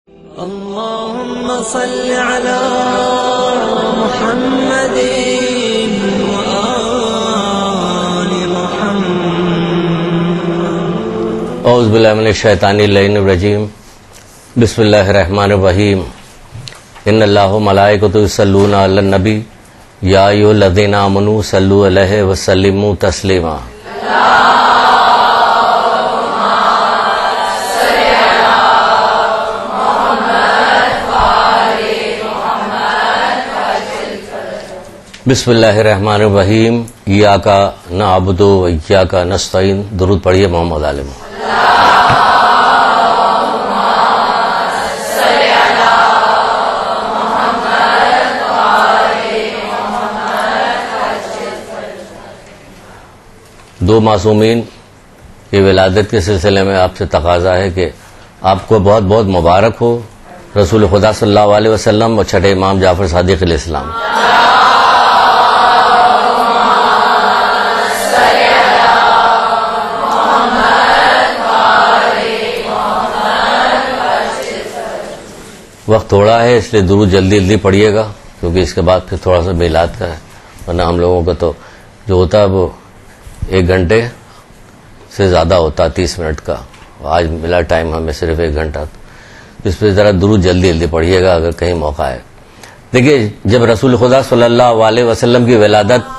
اللهم صل على محمد وآل محمد. اعوذ باللہ من الشیطان اللعین الرجیم. بسم اللہ الرحمن الرحیم. ان اللہ وملائکتہ یصلون علی النبی یا ایھا الذین آمنوا صلوا علیہ وسلموا تسلیما. بسم اللہ الرحمن الرحیم. ایاک نعبد و ایاک نستعین. درود پڑھیے محمد عالم. دو معصومین کی ولادت کے سلسلے میں آپ سے تقاضا ہے کہ آپ کو بہت بہت مبارک ہو. رسول خدا صلی اللہ علیہ وسلم اور چھٹے امام جعفر صادق علیہ السلام. وقت تھوڑا ہے اس لیے درود جلدی جلدی پڑھیے گا کیونکہ اس کے بعد پھر تھوڑا سا میلاد کا ہے. ورنہ ہم لوگوں کا تو جو ہوتا ہے وہ 1 گھنٹے سے زیادہ ہوتا 30 منٹ کا. آج ملا ٹائم ہمیں صرف 1 گھنٹہ. اس پہ ذرا درود جلدی جلدی پڑھیے گا اگر کہیں موقع ہے. دیکھیے جب رسول خدا صلی اللہ علیہ وسلم کی ولادت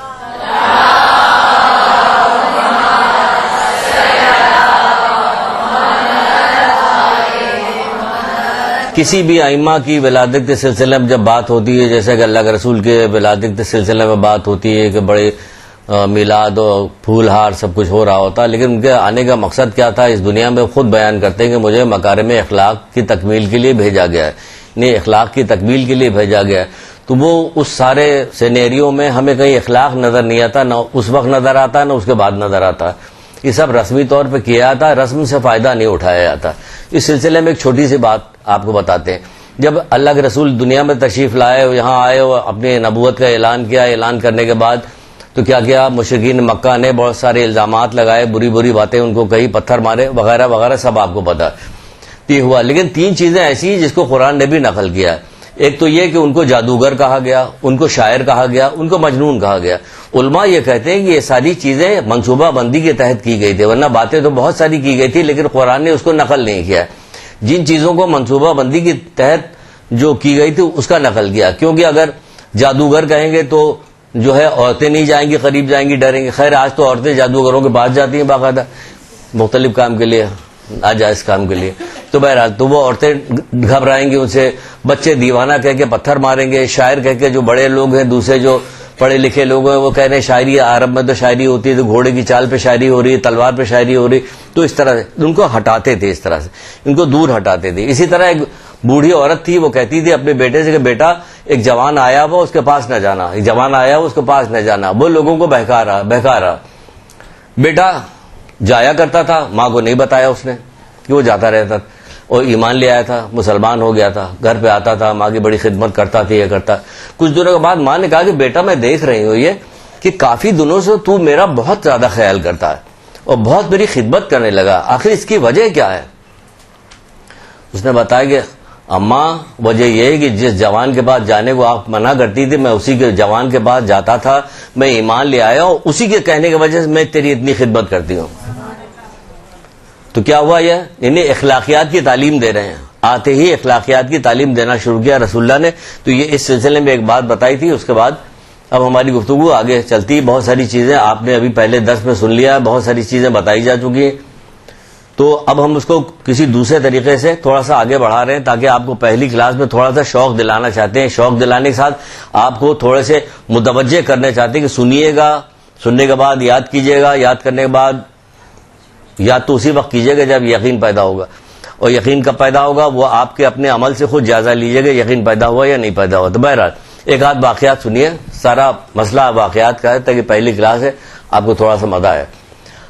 کسی بھی ائمہ کی ولادت کے سلسلے میں جب بات ہوتی ہے، جیسے کہ اللہ کے رسول کے ولادت کے سلسلے میں بات ہوتی ہے کہ بڑے میلاد اور پھول ہار سب کچھ ہو رہا ہوتا، لیکن ان کے آنے کا مقصد کیا تھا اس دنیا میں خود بیان کرتے ہیں کہ مجھے مکارم اخلاق کی تکمیل کے لیے بھیجا گیا ہے. نہیں، اخلاق کی تکمیل کے لیے بھیجا گیا ہے. تو وہ اس سارے سینیریو میں ہمیں کہیں اخلاق نظر نہیں آتا، نہ اس وقت نظر آتا نہ اس کے بعد نظر آتا. یہ سب رسمی طور پہ کیا جاتا، رسم سے فائدہ نہیں اٹھایا جاتا. اس سلسلے میں ایک چھوٹی سی بات آپ کو بتاتے ہیں. جب اللہ کے رسول دنیا میں تشریف لائے، یہاں آئے اور اپنی نبوت کا اعلان کیا، اعلان کرنے کے بعد تو کیا کیا، مشرکین مکہ نے بہت سارے الزامات لگائے، بری بری باتیں ان کو کہی، پتھر مارے وغیرہ وغیرہ، سب آپ کو پتا یہ ہوا. لیکن 3 چیزیں ایسی ہیں جس کو قرآن نے بھی نقل کیا ہے. ایک تو یہ کہ ان کو جادوگر کہا گیا، ان کو شاعر کہا گیا، ان کو مجنون کہا گیا. علماء یہ کہتے ہیں کہ یہ ساری چیزیں منصوبہ بندی کے تحت کی گئی تھی، ورنہ باتیں تو بہت ساری کی گئی تھی لیکن قرآن نے اس کو نقل نہیں کیا. جن چیزوں کو منصوبہ بندی کے تحت جو کی گئی تھی اس کا نقل کیا. کیونکہ اگر جادوگر کہیں گے تو جو ہے عورتیں نہیں جائیں گی، قریب جائیں گی، ڈریں گی. خیر آج تو عورتیں جادوگروں کے پاس جاتی ہیں باقاعدہ مختلف کام کے لیے، ناجائز کام کے لیے. تو بہرحال تو وہ عورتیں گھبرائیں گی ان سے، بچے دیوانہ کہہ کے پتھر ماریں گے، شاعر کہہ کے جو بڑے لوگ ہیں دوسرے جو پڑھے لکھے لوگ ہیں وہ کہہ رہے ہیں شاعری عرب میں تو شاعری ہوتی ہے، تو گھوڑے کی چال پہ شاعری ہو رہی ہے، تلوار پہ شاعری ہو رہی. تو اس طرح سے ان کو ہٹاتے تھے، اس طرح سے ان کو دور ہٹاتے تھے. اسی طرح ایک بوڑھی عورت تھی، وہ کہتی تھی اپنے بیٹے سے کہ بیٹا ایک جوان آیا ہوا اس کے پاس نہ جانا، ایک جوان آیا ہوا اس کے پاس نہ جانا. وہ لوگوں کو بہکا رہا. بیٹا جایا کرتا تھا، ماں کو نہیں بتایا اس نے کہ وہ جاتا رہتا، اور ایمان لے آیا تھا، مسلمان ہو گیا تھا، گھر پہ آتا تھا، ماں کی بڑی خدمت کرتا تھا. یہ کرتا. کچھ دنوں کے بعد ماں نے کہا کہ بیٹا میں دیکھ رہی ہوں یہ کہ کافی دنوں سے تو میرا بہت زیادہ خیال کرتا ہے اور بہت میری خدمت کرنے لگا، آخر اس کی وجہ کیا ہے؟ اس نے بتایا کہ اماں وجہ یہ ہے کہ جس جوان کے پاس جانے کو آپ منع کرتی تھی میں اسی کے جوان کے پاس جاتا تھا، میں ایمان لے آیا اور اسی کے کہنے کی وجہ سے میں تیری اتنی خدمت کرتی ہوں. تو کیا ہوا؟ یہ انہیں اخلاقیات کی تعلیم دے رہے ہیں. آتے ہی اخلاقیات کی تعلیم دینا شروع کیا رسول اللہ نے. تو یہ اس سلسلے میں ایک بات بتائی تھی. اس کے بعد اب ہماری گفتگو آگے چلتی. بہت ساری چیزیں آپ نے ابھی پہلے درس میں سن لیا، بہت ساری چیزیں بتائی جا چکی ہیں. تو اب ہم اس کو کسی دوسرے طریقے سے تھوڑا سا آگے بڑھا رہے ہیں تاکہ آپ کو پہلی کلاس میں تھوڑا سا شوق دلانا چاہتے ہیں. شوق دلانے کے ساتھ آپ کو تھوڑے سے متوجہ کرنا چاہتے ہیں کہ سنیے گا، سننے کے بعد یاد کیجیے گا، یاد کرنے کے بعد یاد تو اسی وقت کیجیے گا جب یقین پیدا ہوگا. اور یقین کب پیدا ہوگا؟ وہ آپ کے اپنے عمل سے خود جائزہ لیجیے گا یقین پیدا ہوا یا نہیں پیدا ہوا. تو بہرحال ایک آدھ واقعات سنیے. سارا مسئلہ واقعات کا ہے تاکہ پہلی کلاس ہے آپ کو تھوڑا سا مزہ آئے.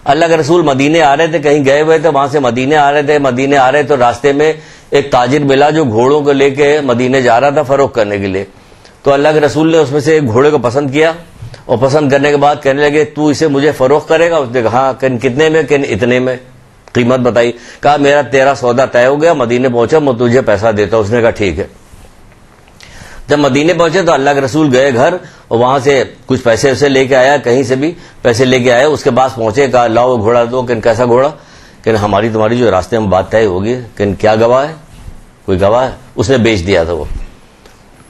اللہ کے رسول مدینے آ رہے تھے، کہیں گئے ہوئے تھے، وہاں سے مدینے آ رہے تو راستے میں ایک تاجر ملا جو گھوڑوں کو لے کے مدینے جا رہا تھا فروخت کرنے کے لیے. تو اللہ کے رسول نے اس میں سے ایک گھوڑے کو پسند کیا اور پسند کرنے کے بعد کہنے لگے تو اسے مجھے فروخت کرے گا؟ اس نے کہا ہاں. کتنے میں؟ اتنے میں. قیمت بتائی, کہا میرا تیرا سودا طے ہو گیا, مدینے پہنچا میں تجھے پیسہ دیتا ہوں. اس نے کہا ٹھیک ہے. جب مدینے پہنچے تو اللہ کے رسول گئے گھر, اور وہاں سے کچھ پیسے اسے لے کے آیا, کہیں سے بھی پیسے لے کے آیا. اس کے پاس پہنچے, کہا لاؤ گھوڑا دو. کہ کیسا گھوڑا؟ کہ ہماری تمہاری جو راستے میں بات طے ہوگی. کہ کیا گواہ ہے؟ کوئی گواہ ہے؟ اس نے بیچ دیا تھا. وہ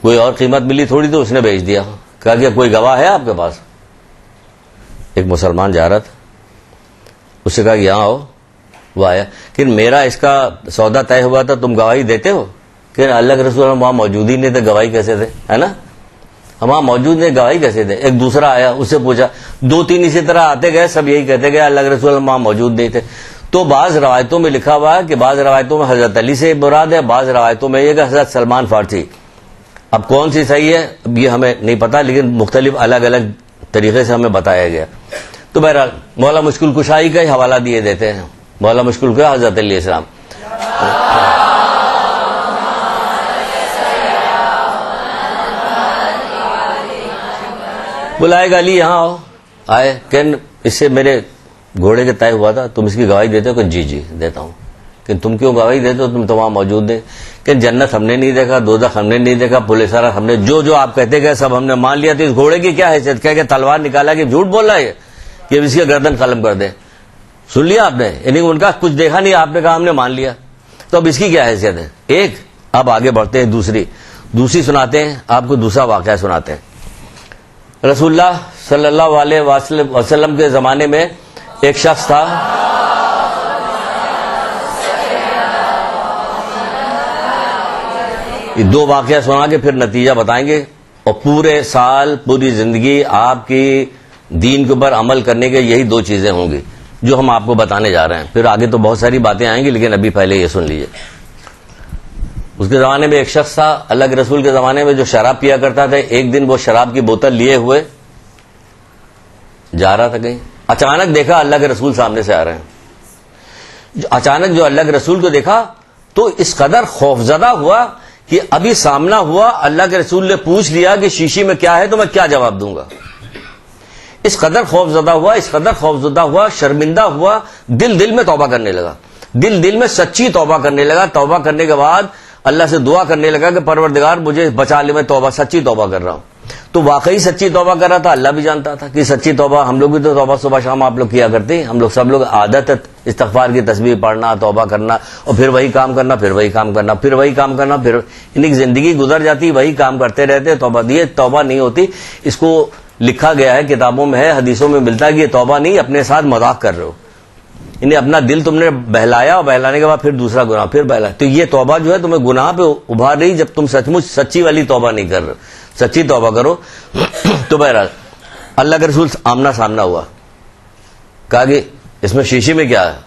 کوئی اور قیمت ملی تھوڑی تو اس نے بیچ دیا. کہا کہ کوئی گواہ ہے آپ کے پاس؟ ایک مسلمان جا رہا تھا, اس سے کہا کہ یہاں آؤ. وہ آیا, کہ میرا اس کا سودا طے ہوا تھا, تم گواہی دیتے ہو؟ کہ اللہ کے رسول ہم وہاں موجود ہی نہیں تھے, گواہی کیسے دے, ہے نا, ہم وہاں موجود نہیں, گواہی کیسے دے. ایک دوسرا آیا, اس سے پوچھا, 2-3 اسی طرح آتے گئے, سب یہی کہتے گئے اللہ کے رسول ہم وہاں موجود نہیں تھے. تو بعض روایتوں میں لکھا ہوا ہے کہ بعض روایتوں میں حضرت علی سے مراد ہے, بعض روایتوں میں یہ کہ حضرت سلمان فارسی. اب کون سی صحیح ہے اب یہ ہمیں نہیں پتا, لیکن مختلف الگ الگ طریقے سے ہمیں بتایا گیا. تو بہرحال مولا مشکل کشائی کا ہی حوالہ دیے دیتے ہیں. مولا مشکل کیا؟ حضرت علیہ السلام. بلائے گا علی یہاں آؤ. آئے, کہ اس سے میرے گھوڑے کے طے ہوا تھا, تم اس کی گواہی دیتے ہو؟ کہ جی جی دیتا ہوں. کہ تم کیوں گواہی دیتے ہو, تم تو وہاں موجود نہیں. کہ جنت ہم نے نہیں دیکھا, دوزخ ہم نے نہیں دیکھا, پولیس سارا ہم نے, جو آپ کہتے گئے سب ہم نے مان لیا. تو اس گھوڑے کی کیا حیثیت؟ کہ تلوار نکالا کہ جھوٹ بول رہا ہے کہ اس کی گردن قلم کر دے. سن لیا آپ نے, یعنی ان کا کچھ دیکھا نہیں, آپ نے کہا ہم نے مان لیا. تو اب اس کی کیا حیثیت ہے؟ ایک. اب آگے بڑھتے ہیں, دوسری سناتے ہیں آپ کو, دوسرا واقعہ سناتے ہیں. رسول اللہ صلی اللہ علیہ وسلم کے زمانے میں ایک شخص تھا, یہ 2 واقعہ سنا کے پھر نتیجہ بتائیں گے, اور پورے سال پوری زندگی آپ کی دین کے اوپر عمل کرنے کے یہی 2 چیزیں ہوں گی جو ہم آپ کو بتانے جا رہے ہیں. پھر آگے تو بہت ساری باتیں آئیں گی, لیکن ابھی پہلے یہ سن لیجئے. اس کے زمانے میں ایک شخص تھا, اللہ کے رسول کے زمانے میں, جو شراب پیا کرتا تھا. ایک دن وہ شراب کی بوتل لیے ہوئے جا رہا تھا کہیں, اچانک دیکھا اللہ کے رسول سامنے سے آ رہے ہیں. اچانک جو اللہ کے رسول کو دیکھا تو اس قدر خوفزدہ ہوا کہ ابھی سامنا ہوا, اللہ کے رسول نے پوچھ لیا کہ شیشی میں کیا ہے تو میں کیا جواب دوں گا. اس قدر خوفزدہ ہوا, شرمندہ ہوا, دل میں توبہ کرنے لگا, دل میں سچی توبہ کرنے لگا. توبہ کرنے کے بعد اللہ سے دعا کرنے لگا کہ پروردگار مجھے بچا لے, میں سچی توبہ کر رہا ہوں. تو واقعی سچی توبہ کر رہا تھا. اللہ بھی جانتا تھا کہ سچی توبہ, ہم لوگ بھی تو توبہ صبح شام آپ لوگ کیا کرتے ہیں, ہم لوگ سب لوگ عادت ہے استغفار کی تسبیح پڑھنا, توبہ کرنا, اور پھر وہی کام کرنا, پھر وہی کام کرنا, پھر وہی کام کرنا, پھر یعنی زندگی گزر جاتی وہی کام کرتے رہتے. توبہ نہیں ہوتی. اس کو لکھا گیا ہے, کتابوں میں ہے, حدیثوں میں ملتا ہے کہ یہ توبہ نہیں, اپنے ساتھ مذاق کر رہے ہو. یعنی اپنا دل تم نے بہلایا, اور بہلانے کے بعد پھر دوسرا گناہ, پھر بہلایا. تو یہ توبہ جو ہے تمہیں گناہ پہ ابھار رہی, جب تم سچ مچ سچی والی توبہ نہیں کر رہے. سچی توبہ کرو. تو بہرحال اللہ کے رسول آمنا سامنا ہوا, کہا کہ اس میں شیشے میں کیا ہے,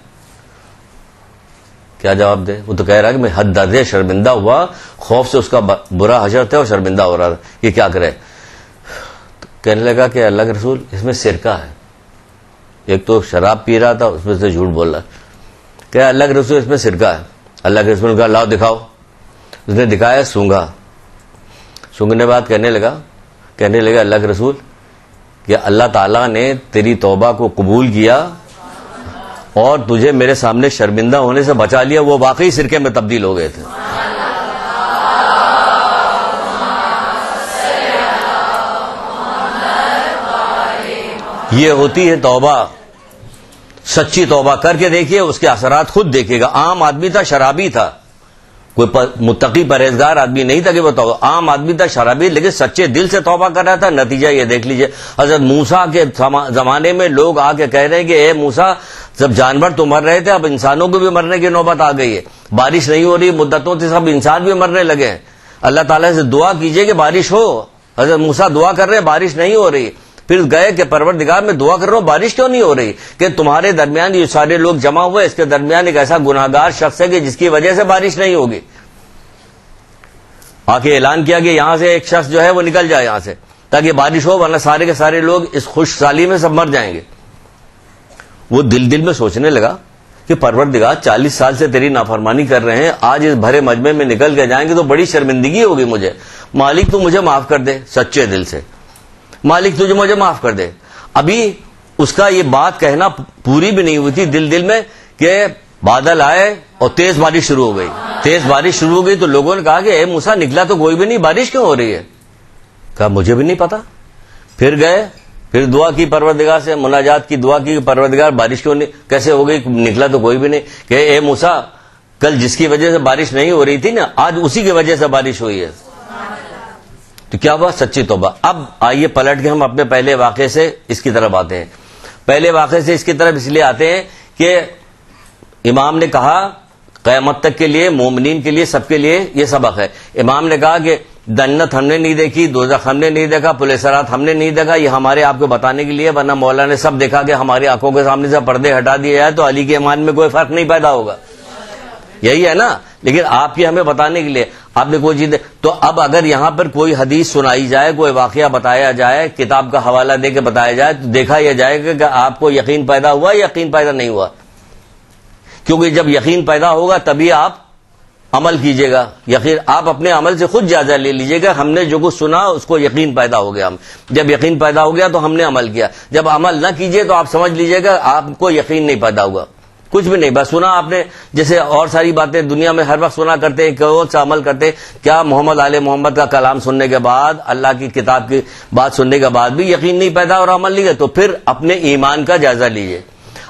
کیا جواب دے. وہ تو کہہ رہا کہ میں حد درد شرمندہ ہوا, خوف سے اس کا برا حشر تھا اور شرمندہ ہو رہا تھا, یہ کیا کرے. کہنے لگا کہ اللہ کے رسول اس میں سرکہ ہے. ایک تو شراب پی رہا تھا, اس میں سے جھوٹ بول رہا. کہ اللہ کے رسول اس میں سرکہ ہے. اللہ کے رسول نے کہا لاؤ دکھاؤ. اس نے دکھایا, سونگا. سونگنے بعد کہنے لگا اللہ کے رسول کہ اللہ تعالیٰ نے تیری توبہ کو قبول کیا اور تجھے میرے سامنے شرمندہ ہونے سے بچا لیا. وہ واقعی سرکے میں تبدیل ہو گئے تھے. یہ ہوتی ہے توبہ. سچی توبہ کر کے دیکھیے, اس کے اثرات خود دیکھیے گا. عام آدمی تھا, شرابی تھا, کوئی متقی پرہیزگار آدمی نہیں تھا کہ وہ توبہ, عام آدمی تھا, شرابی, لیکن سچے دل سے توبہ کر رہا تھا. نتیجہ یہ دیکھ لیجئے, حضرت موسیٰ کے زمانے میں لوگ آ کے کہہ رہے ہیں کہ اے موسیٰ, جب جانور تو مر رہے تھے, اب انسانوں کو بھی مرنے کی نوبت آ گئی ہے, بارش نہیں ہو رہی, مدتوں سے سب انسان بھی مرنے لگے ہیں, اللہ تعالیٰ سے دعا کیجئے کہ بارش ہو. حضرت موسیٰ دعا کر رہے ہیں, بارش نہیں ہو رہی. پھر گئے کہ پروردگار میں دعا کر رہا ہوں, بارش کیوں نہیں ہو رہی. کہ تمہارے درمیان یہ سارے لوگ جمع ہوئے, اس کے درمیان ایک ایسا گناہگار شخص ہے کہ جس کی وجہ سے بارش نہیں ہوگی. آ کے اعلان کیا کہ یہاں سے ایک شخص جو ہے وہ نکل جائے یہاں سے, تاکہ بارش ہو, ورنہ سارے کے سارے لوگ اس خوش سالی میں سب مر جائیں گے. وہ دل میں سوچنے لگا کہ پروردگار 40 سال سے تیری نافرمانی کر رہے ہیں, آج اس بھرے مجمع میں نکل کے جائیں گے تو بڑی شرمندگی ہوگی مجھے. مالک تو مجھے معاف کر دے, سچے دل سے, مالک تجھے مجھے معاف کر دے. ابھی اس کا یہ بات کہنا پوری بھی نہیں ہوئی تھی دل میں کہ بادل آئے اور تیز بارش شروع ہو گئی. تیز بارش شروع ہو گئی تو لوگوں نے کہا کہ اے موسیٰ نکلا تو کوئی بھی نہیں, بارش کیوں ہو رہی ہے؟ کہا مجھے بھی نہیں پتا. پھر گئے, پھر دعا کی پروردگار سے, مناجات کی, دعا کی پروردگار بارش کیوں نہیں, کیسے ہو گئی, نکلا تو کوئی بھی نہیں. کہ اے موسیٰ کل جس کی وجہ سے بارش نہیں ہو رہی تھی نا, آج اسی کی وجہ سے بارش ہوئی ہے. تو کیا ہوا؟ سچی توبہ. اب آئیے پلٹ کے ہم اپنے پہلے واقعے سے اس کی طرف آتے ہیں. پہلے واقعے سے اس کی طرف اس لیے آتے ہیں کہ امام نے کہا قیامت تک کے لیے, مومنین کے لیے, سب کے لیے یہ سبق ہے. امام نے کہا کہ جنت ہم نے نہیں دیکھی, دوزخ ہم نے نہیں دیکھا, پولیسرات ہم نے نہیں دیکھا, یہ ہمارے آپ کو بتانے کے لیے, ورنہ مولا نے سب دیکھا کہ ہماری آنکھوں کے سامنے سے پردے ہٹا دیے جائے تو علی کے ایمان میں کوئی فرق نہیں پیدا ہوگا. یہی ہے نا. لیکن آپ کی ہمیں بتانے کے لیے آپ نے کوئی چیز, تو اب اگر یہاں پر کوئی حدیث سنائی جائے, کوئی واقعہ بتایا جائے, کتاب کا حوالہ دے کے بتایا جائے, تو دیکھا یہ جائے گا کہ آپ کو یقین پیدا ہوا یا یقین پیدا نہیں ہوا. کیونکہ جب یقین پیدا ہوگا تبھی آپ عمل کیجئے گا. یقین آپ اپنے عمل سے خود جائزہ لے لیجئے گا, ہم نے جو کچھ سنا اس کو یقین پیدا ہو گیا. جب یقین پیدا ہو گیا تو ہم نے عمل کیا. جب عمل نہ کیجئے تو آپ سمجھ لیجئے گا آپ کو یقین نہیں پیدا ہوگا, کچھ بھی نہیں. بس سنا آپ نے, جیسے اور ساری باتیں دنیا میں ہر وقت سنا کرتے ہیں, کون سا عمل کرتے ہیں. کیا محمد آل محمد کا کلام سننے کے بعد, اللہ کی کتاب کی بات سننے کے بعد بھی یقین نہیں پیدا اور عمل نہیں ہے؟ تو پھر اپنے ایمان کا جائزہ لیجئے,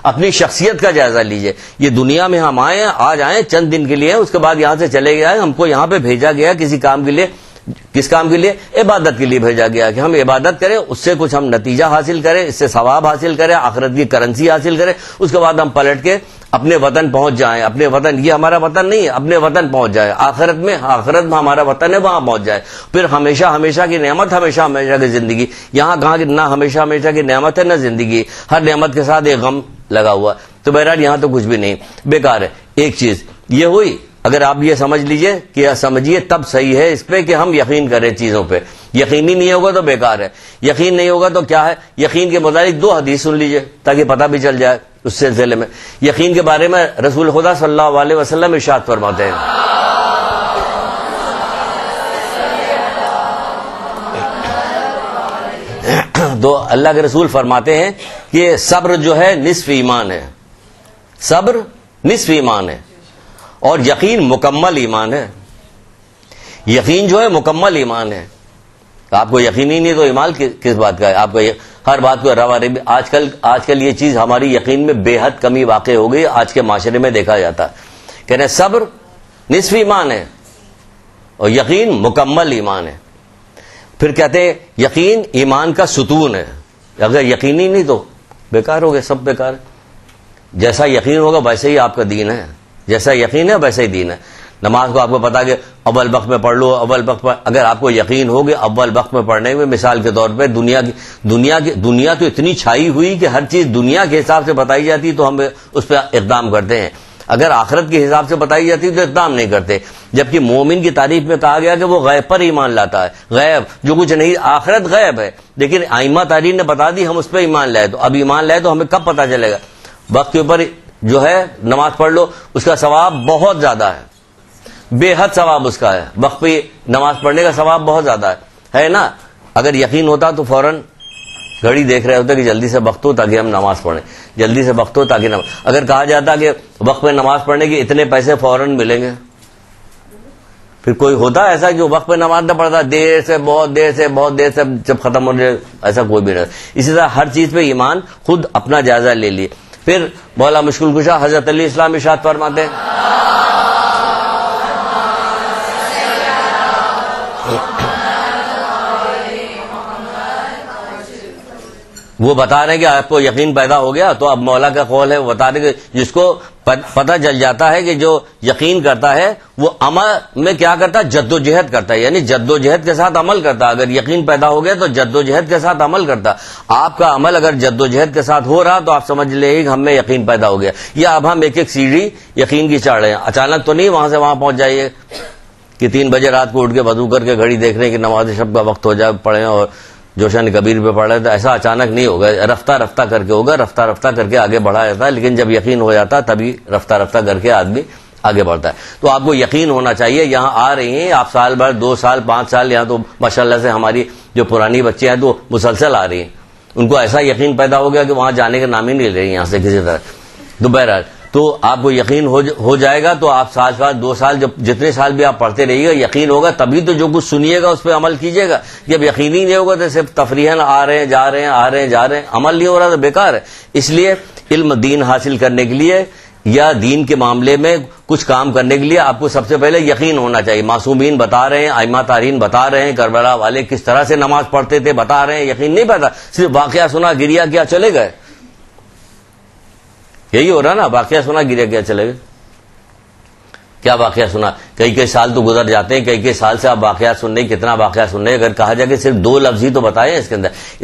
اپنی شخصیت کا جائزہ لیجئے. یہ دنیا میں ہم آئے ہیں, آج آئے چند دن کے لیے, اس کے بعد یہاں سے چلے گئے. ہم کو یہاں پہ بھیجا گیا کسی کام کے لیے. کس کام کے لیے؟ عبادت کے لیے بھیجا گیا کہ ہم عبادت کریں, اس سے کچھ ہم نتیجہ حاصل کریں, اس سے ثواب حاصل کریں, آخرت کی کرنسی حاصل کریں. اس کے بعد ہم پلٹ کے اپنے وطن پہنچ جائیں. اپنے وطن, یہ ہمارا وطن نہیں ہے, اپنے وطن پہنچ جائے. آخرت میں ہمارا وطن ہے, وہاں پہنچ جائے. پھر ہمیشہ ہمیشہ کی نعمت, ہمیشہ ہمیشہ کی زندگی. یہاں کہاں کہ نہ ہمیشہ ہمیشہ کی نعمت ہے نہ زندگی, ہر نعمت کے ساتھ ایک غم لگا ہوا. تو بہرحال یہاں تو کچھ بھی نہیں, بیکار ہے. ایک چیز یہ ہوئی, اگر آپ یہ سمجھ لیجئے کہ سمجھیے تب صحیح ہے اس پہ کہ ہم یقین کریں چیزوں پہ. یقین ہی نہیں ہوگا تو بیکار ہے. یقین نہیں ہوگا تو کیا ہے؟ یقین کے متعلق 2 حدیث سن لیجئے تاکہ پتہ بھی چل جائے اس سلسلے میں. یقین کے بارے میں رسول خدا صلی اللہ علیہ وسلم ارشاد فرماتے ہیں, تو اللہ کے رسول فرماتے ہیں کہ صبر جو ہے نصف ایمان ہے. صبر نصف ایمان ہے اور یقین مکمل ایمان ہے. یقین جو ہے مکمل ایمان ہے. آپ کو یقین ہی نہیں تو ایمان کس بات کا ہے؟ آپ کو ہر بات کو روا رہی. آج کل یہ چیز ہماری یقین میں بے حد کمی واقع ہو گئی. آج کے معاشرے میں دیکھا جاتا ہے کہہ رہے صبر نصف ایمان ہے اور یقین مکمل ایمان ہے. پھر کہتے ہیں یقین ایمان کا ستون ہے. اگر یقین ہی نہیں تو بیکار ہو گئے, سب بیکار ہے. جیسا یقین ہوگا ویسے ہی آپ کا دین ہے, جیسا یقین ہے ویسا ہی دین ہے. نماز کو آپ کو پتا کہ اول وقت میں پڑھ لو, اول وقت میں, اگر آپ کو یقین ہو کہ اول وقت میں پڑھنے میں, مثال کے طور پہ دنیا تو اتنی چھائی ہوئی کہ ہر چیز دنیا کے حساب سے بتائی جاتی تو ہم اس پہ اقدام کرتے ہیں. اگر آخرت کے حساب سے بتائی جاتی تو اقدام نہیں کرتے. جبکہ مومن کی تعریف میں کہا گیا کہ وہ غیب پر ایمان لاتا ہے. غیب جو کچھ نہیں, آخرت غیب ہے, لیکن ائمہ تاریخ نے بتا دی, ہم اس پہ ایمان لائے. تو اب ایمان لائے تو ہمیں کب پتا چلے گا؟ وقت کے اوپر جو ہے نماز پڑھ لو, اس کا ثواب بہت زیادہ ہے, بے حد ثواب اس کا ہے. وقت پہ نماز پڑھنے کا ثواب بہت زیادہ ہے نا. اگر یقین ہوتا تو فوراً گھڑی دیکھ رہے ہوتے کہ جلدی سے وقت ہو تاکہ ہم نماز پڑھیں, جلدی سے وقت ہو تاکہ نماز. اگر کہا جاتا کہ وقت پہ نماز پڑھنے کے اتنے پیسے فوراً ملیں گے, پھر کوئی ہوتا ایسا جو وقت پہ نماز نہ پڑھتا, دیر سے بہت دیر سے جب ختم ہو جائے, ایسا کوئی بھی نہیں. اسی طرح ہر چیز پہ ایمان خود اپنا جائزہ لے لیے. پھر مولا مشکل کشا حضرت علی اسلام ارشاد فرماتے ہیں, وہ بتا رہے ہیں کہ آپ کو یقین پیدا ہو گیا تو اب مولا کا قول ہے, وہ بتا رہے کہ جس کو پتہ چل جاتا ہے کہ جو یقین کرتا ہے وہ عمل میں کیا کرتا ہے, جد و جہد کرتا ہے, یعنی جد و جہد کے ساتھ عمل کرتا ہے. اگر یقین پیدا ہو گیا تو جد و جہد کے ساتھ عمل کرتا. آپ کا عمل اگر جد و جہد کے ساتھ ہو رہا تو آپ سمجھ لیں کہ ہم میں یقین پیدا ہو گیا. یا اب ہم ایک ایک سیڑھی یقین کی چڑھ رہے ہیں, اچانک تو نہیں وہاں سے وہاں پہنچ جائیے کہ 3 بجے رات کو اٹھ کے وضو کر کے گھڑی دیکھ رہے ہیں کہ نماز شب کا وقت ہو جائے, پڑھیں اور جوشن کبیر پہ پڑھ رہے. تو ایسا اچانک نہیں ہوگا, رفتہ رفتہ کر کے ہوگا, رفتہ رفتہ کر کے آگے بڑھا جاتا ہے. لیکن جب یقین ہو جاتا ہے تبھی رفتہ رفتہ کر کے آدمی آگے بڑھتا ہے. تو آپ کو یقین ہونا چاہیے. یہاں آ رہی ہیں آپ سال بھر, 2 سال 5 سال, یہاں تو ماشاءاللہ سے ہماری جو پرانی بچے ہیں تو مسلسل آ رہی ہیں, ان کو ایسا یقین پیدا ہو گیا کہ وہاں جانے کا نام ہی نہیں لے رہی یہاں سے کسی طرح. تو بہرحال تو آپ کو یقین ہو جائے گا تو آپ سال 2 سال جتنے سال بھی آپ پڑھتے رہیے گا یقین ہوگا, تبھی تو جو کچھ سنیے گا اس پہ عمل کیجیے گا. جب یقین ہی نہیں ہوگا تو صرف تفریحاً آ رہے ہیں جا رہے ہیں, آ رہے ہیں جا رہے ہیں, عمل نہیں ہو رہا تو بیکار ہے. اس لیے علم دین حاصل کرنے کے لیے یا دین کے معاملے میں کچھ کام کرنے کے لیے آپ کو سب سے پہلے یقین ہونا چاہیے. معصومین بتا رہے ہیں, ائمہ تارین بتا رہے ہیں, کربلا والے کس طرح سے نماز پڑھتے تھے بتا رہے ہیں, یقین نہیں پتا, صرف واقعہ سنا گریا کیا چلے گئے. یہی ہو رہا نا, واقعہ سنا گریا کیا چلے گئے. کیا واقعہ سنا, کئی سال تو گزر جاتے ہیں, کئی سال سے آپ واقعات سن رہے ہیں, کتنا واقعہ سن رہے ہیں. اگر کہا جائے کہ صرف 2 لفظ ہی تو بتائے اس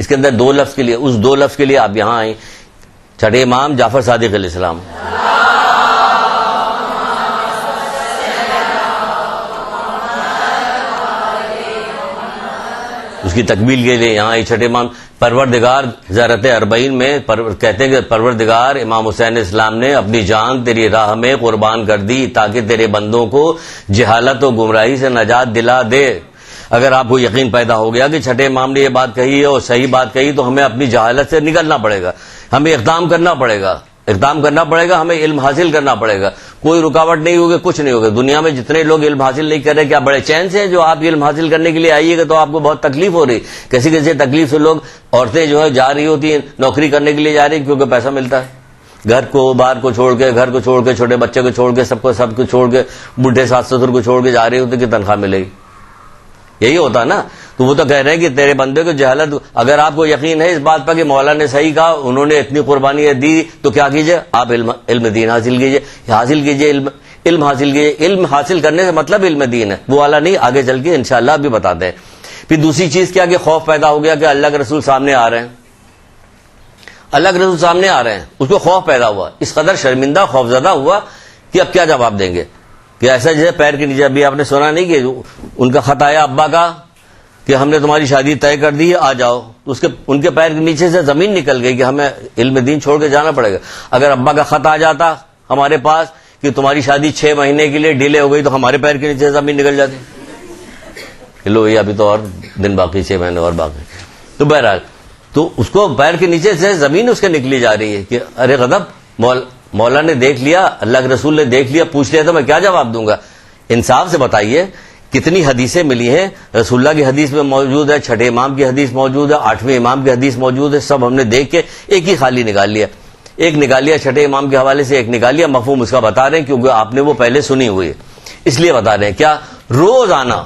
کے اندر 2 لفظ کے لیے, اس 2 لفظ کے لیے آپ یہاں آئیں. چھٹے امام جعفر صادق علیہ السلام, اس کی تکمیل کے لیے یہاں آئی. چھٹے امام پروردگار زیارت اربعین میں کہتے ہیں کہ پروردگار امام حسین اسلام نے اپنی جان تیری راہ میں قربان کر دی تاکہ تیرے بندوں کو جہالت و گمراہی سے نجات دلا دے. اگر آپ کو یقین پیدا ہو گیا کہ چھٹے امام نے یہ بات کہی ہے اور صحیح بات کہی تو ہمیں اپنی جہالت سے نکلنا پڑے گا, ہمیں اقدام کرنا پڑے گا, ہمیں علم حاصل کرنا پڑے گا. کوئی رکاوٹ نہیں ہوگی, کچھ نہیں ہوگا. دنیا میں جتنے لوگ علم حاصل نہیں کر رہے کیا بڑے چین سے ہیں جو آپ علم حاصل کرنے کے لیے آئیے گا تو آپ کو بہت تکلیف ہو رہی. کسی تکلیف سے لوگ عورتیں جو ہے جا رہی ہوتی ہیں نوکری کرنے کے لیے جا رہی کیونکہ پیسہ ملتا ہے. گھر کو بار کو چھوڑ کے چھوٹے بچے کو چھوڑ کے سب کو چھوڑ کے بوڑھے ساس سسر کو چھوڑ کے جا رہی ہوتی کہ تنخواہ ملے گی. یہی ہوتا نا. تو وہ تو کہہ رہے ہیں کہ تیرے بندے کو جہالت, اگر آپ کو یقین ہے اس بات پر کہ مولا نے صحیح کہا, انہوں نے اتنی قربانیاں دی, تو کیا کیجئے, آپ علم دین حاصل کیجئے. علم حاصل کرنے سے مطلب علم دین ہے, وہ والا نہیں, آگے چل کے انشاءاللہ ابھی بتاتے ہیں. پھر دوسری چیز کیا کہ خوف پیدا ہو گیا کہ اللہ کے رسول سامنے آ رہے ہیں, اس کو خوف پیدا ہوا, اس قدر شرمندہ خوفزدہ ہوا کہ اب کیا جواب دیں گے. کہ ایسا جیسے پیر کے نیچے, ابھی آپ نے سنا نہیں کہ ان کا خط آیا ابا کا کہ ہم نے تمہاری شادی طے کر دی ہے, آ جاؤ. ان کے پیر کے نیچے سے زمین نکل گئی کہ ہمیں علم دین چھوڑ کے جانا پڑے گا. اگر ابا کا خط آ جاتا ہمارے پاس کہ تمہاری شادی 6 مہینے کے لیے ڈیلے ہو گئی تو ہمارے پیر کے نیچے سے زمین نکل جاتی. لو یہ ابھی تو اور دن باقی, 6 مہینے اور باقی. تو بہرحال تو اس کو پیر کے نیچے سے زمین اس کے نکلی جا رہی ہے کہ ارے غضب, مولا نے دیکھ لیا, اللہ کے رسول نے دیکھ لیا, پوچھ لیا تو میں کیا جواب دوں گا. انصاف سے بتائیے کتنی حدیثیں ملی ہیں, رسول اللہ کی حدیث میں موجود ہے, چھٹے امام کی حدیث موجود ہے, 8ویں امام کی حدیث موجود ہے, سب ہم نے دیکھ کے ایک ہی خالی نکال لیا. ایک نکال لیا چھٹے امام کے حوالے سے, ایک نکال لیا مفہوم اس کا بتا رہے ہیں کیونکہ آپ نے وہ پہلے سنی ہوئی ہے, اس لیے بتا رہے ہیں. کیا روز آنا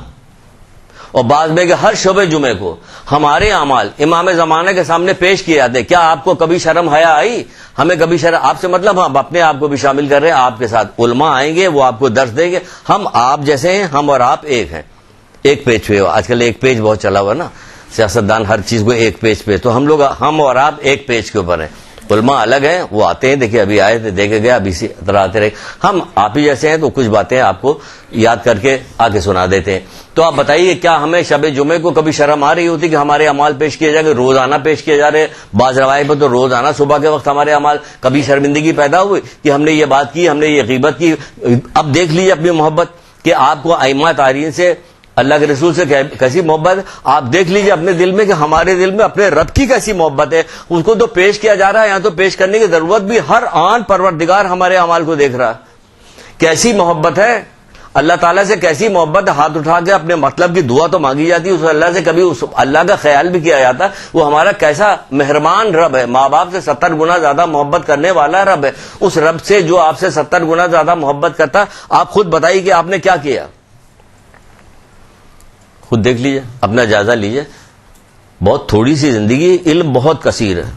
اور بعض میں کہ ہر شب جمعے کو ہمارے اعمال امام زمانہ کے سامنے پیش کیے جاتے ہیں. کیا آپ کو کبھی شرم حیا آئی؟ ہمیں کبھی شرم, آپ سے مطلب ہم اپنے آپ کو بھی شامل کر رہے ہیں, آپ کے ساتھ علماء آئیں گے, وہ آپ کو درس دیں گے. ہم آپ جیسے ہیں, ہم اور آپ ایک ہیں, ایک پیج پہ. آج کل ایک پیج بہت چلا ہوا نا, سیاستدان ہر چیز کو ایک پیج پہ, تو ہم اور آپ ایک پیج کے اوپر ہیں. علماء الگ ہیں, وہ آتے ہیں, دیکھیے ابھی آئے تھے, دیکھے گئے, ابھی اسی طرح آتے رہے. ہم آپ ہی جیسے ہیں تو کچھ باتیں آپ کو یاد کر کے آگے سنا دیتے ہیں. تو آپ بتائیے کیا ہمیں شب جمعے کو کبھی شرم آ رہی ہوتی کہ ہمارے اعمال پیش کیے جائیں گے, روزانہ پیش کیے جا رہے ہیں, بعض روایت پر تو روزانہ صبح کے وقت ہمارے اعمال, کبھی شرمندگی پیدا ہوئی کہ ہم نے یہ بات کی, ہم نے یہ غیبت کی. اب دیکھ لیجیے اپنی محبت کہ آپ کو ائمہ تارین سے, اللہ کے رسول سے کیسی محبت ہے. آپ دیکھ لیجیے اپنے دل میں کہ ہمارے دل میں اپنے رب کی کیسی محبت ہے. اس کو تو پیش کیا جا رہا ہے, یہاں تو پیش کرنے کی ضرورت بھی, ہر آن پروردگار ہمارے اعمال کو دیکھ رہا ہے. کیسی محبت ہے اللہ تعالیٰ سے, کیسی محبت ہے. ہاتھ اٹھا کے اپنے مطلب کی دعا تو مانگی جاتی ہے, اس اللہ سے کبھی اس اللہ کا خیال بھی کیا جاتا ہے. وہ ہمارا کیسا مہربان رب ہے, ماں باپ سے 70 گنا زیادہ محبت کرنے والا رب ہے. اس رب سے جو آپ سے 70 گنا زیادہ محبت کرتا, آپ خود بتائیے کہ آپ نے کیا کیا. خود دیکھ لیجئے, اپنا جائزہ لیجئے. بہت تھوڑی سی زندگی, علم بہت کثیر ہے,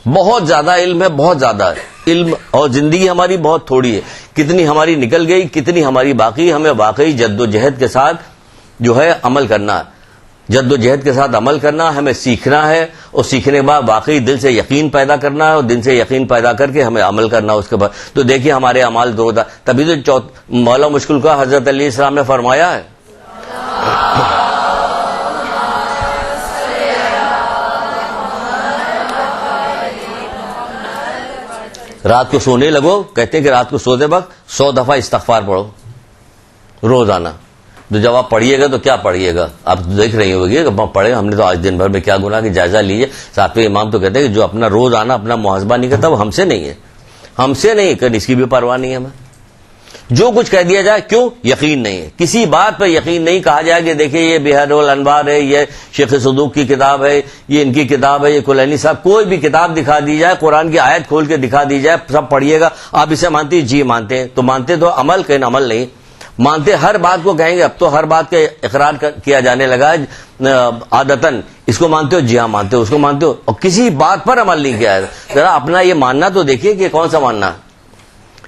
بہت زیادہ علم ہے, بہت زیادہ ہے علم, اور زندگی ہماری بہت تھوڑی ہے. کتنی ہماری نکل گئی, کتنی ہماری باقی. ہمیں واقعی جد و جہد کے ساتھ جو ہے عمل کرنا ہے, جد و جہد کے ساتھ عمل کرنا, ہمیں سیکھنا ہے, اور سیکھنے کے بعد واقعی دل سے یقین پیدا کرنا ہے, اور دل سے یقین پیدا کر کے ہمیں عمل کرنا اس کے بعد. تو دیکھیے ہمارے اعمال دو, تبھی تو مولا مشکل کا حضرت علیہ السلام نے فرمایا ہے, رات کو سونے لگو, کہتے ہیں کہ رات کو سوتے وقت 100 دفعہ استغفار پڑھو روزانہ. تو جب آپ پڑھیے گا تو کیا پڑھیے گا, آپ دیکھ رہی ہوگی کہ پڑھے ہم نے تو آج دن بھر میں کیا گناہ کی جائزہ لیجیے. 7ویں امام تو کہتے ہیں کہ جو اپنا روزانہ اپنا محاسبہ نہیں کرتا وہ ہم سے نہیں ہے. ہم سے نہیں کہ اس کی بھی پرواہ نہیں ہے ہمیں. جو کچھ کہہ دیا جائے, کیوں؟ یقین نہیں ہے, کسی بات پر یقین نہیں. کہا جائے کہ دیکھیں یہ بحر الانوار ہے, یہ شیخ صدوق کی کتاب ہے, یہ ان کی کتاب ہے, یہ کلینی صاحب, کوئی بھی کتاب دکھا دی جائے, قرآن کی آیت کھول کے دکھا دی جائے, سب پڑھیے گا, آپ اسے مانتے ہیں؟ جی مانتے ہیں. تو مانتے تو عمل کہیں عمل نہیں مانتے, ہر بات کو کہیں گے. اب تو ہر بات کا اقرار کیا جانے لگا ہے عادتاً. اس کو مانتے ہو؟ جی ہاں مانتے ہو. اس کو مانتے ہو, اور کسی بات پر عمل نہیں کیا ہے. ذرا اپنا یہ ماننا تو دیکھیے کہ کون سا ماننا ہے.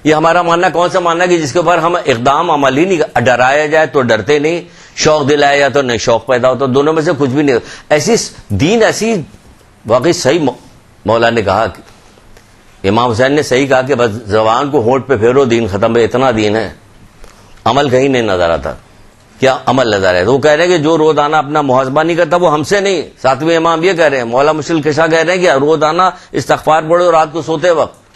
یہ ہمارا ماننا کون سا ماننا کہ جس کے اوپر ہم اقدام عمل ہی نہیں, ڈرایا جائے تو ڈرتے نہیں, شوق دلایا جائے تو نہیں شوق پیدا ہوتا, دونوں میں سے کچھ بھی نہیں. ایسی دین ایسی واقعی صحیح مولا نے کہا, امام حسین نے صحیح کہا کہ بس زبان کو ہونٹ پہ پھیرو, دین ختم ہے. اتنا دین ہے, عمل کہیں نہیں نظر آتا. کیا عمل نظر ہے؟ تو وہ کہہ رہے ہیں کہ جو روزانہ اپنا محاسبہ نہیں کرتا وہ ہم سے نہیں. ساتویں امام یہ کہہ رہے ہیں, مولا مشکل کشا کہہ رہے ہیں کہ روزانہ استغفار پڑھو رات کو سوتے وقت,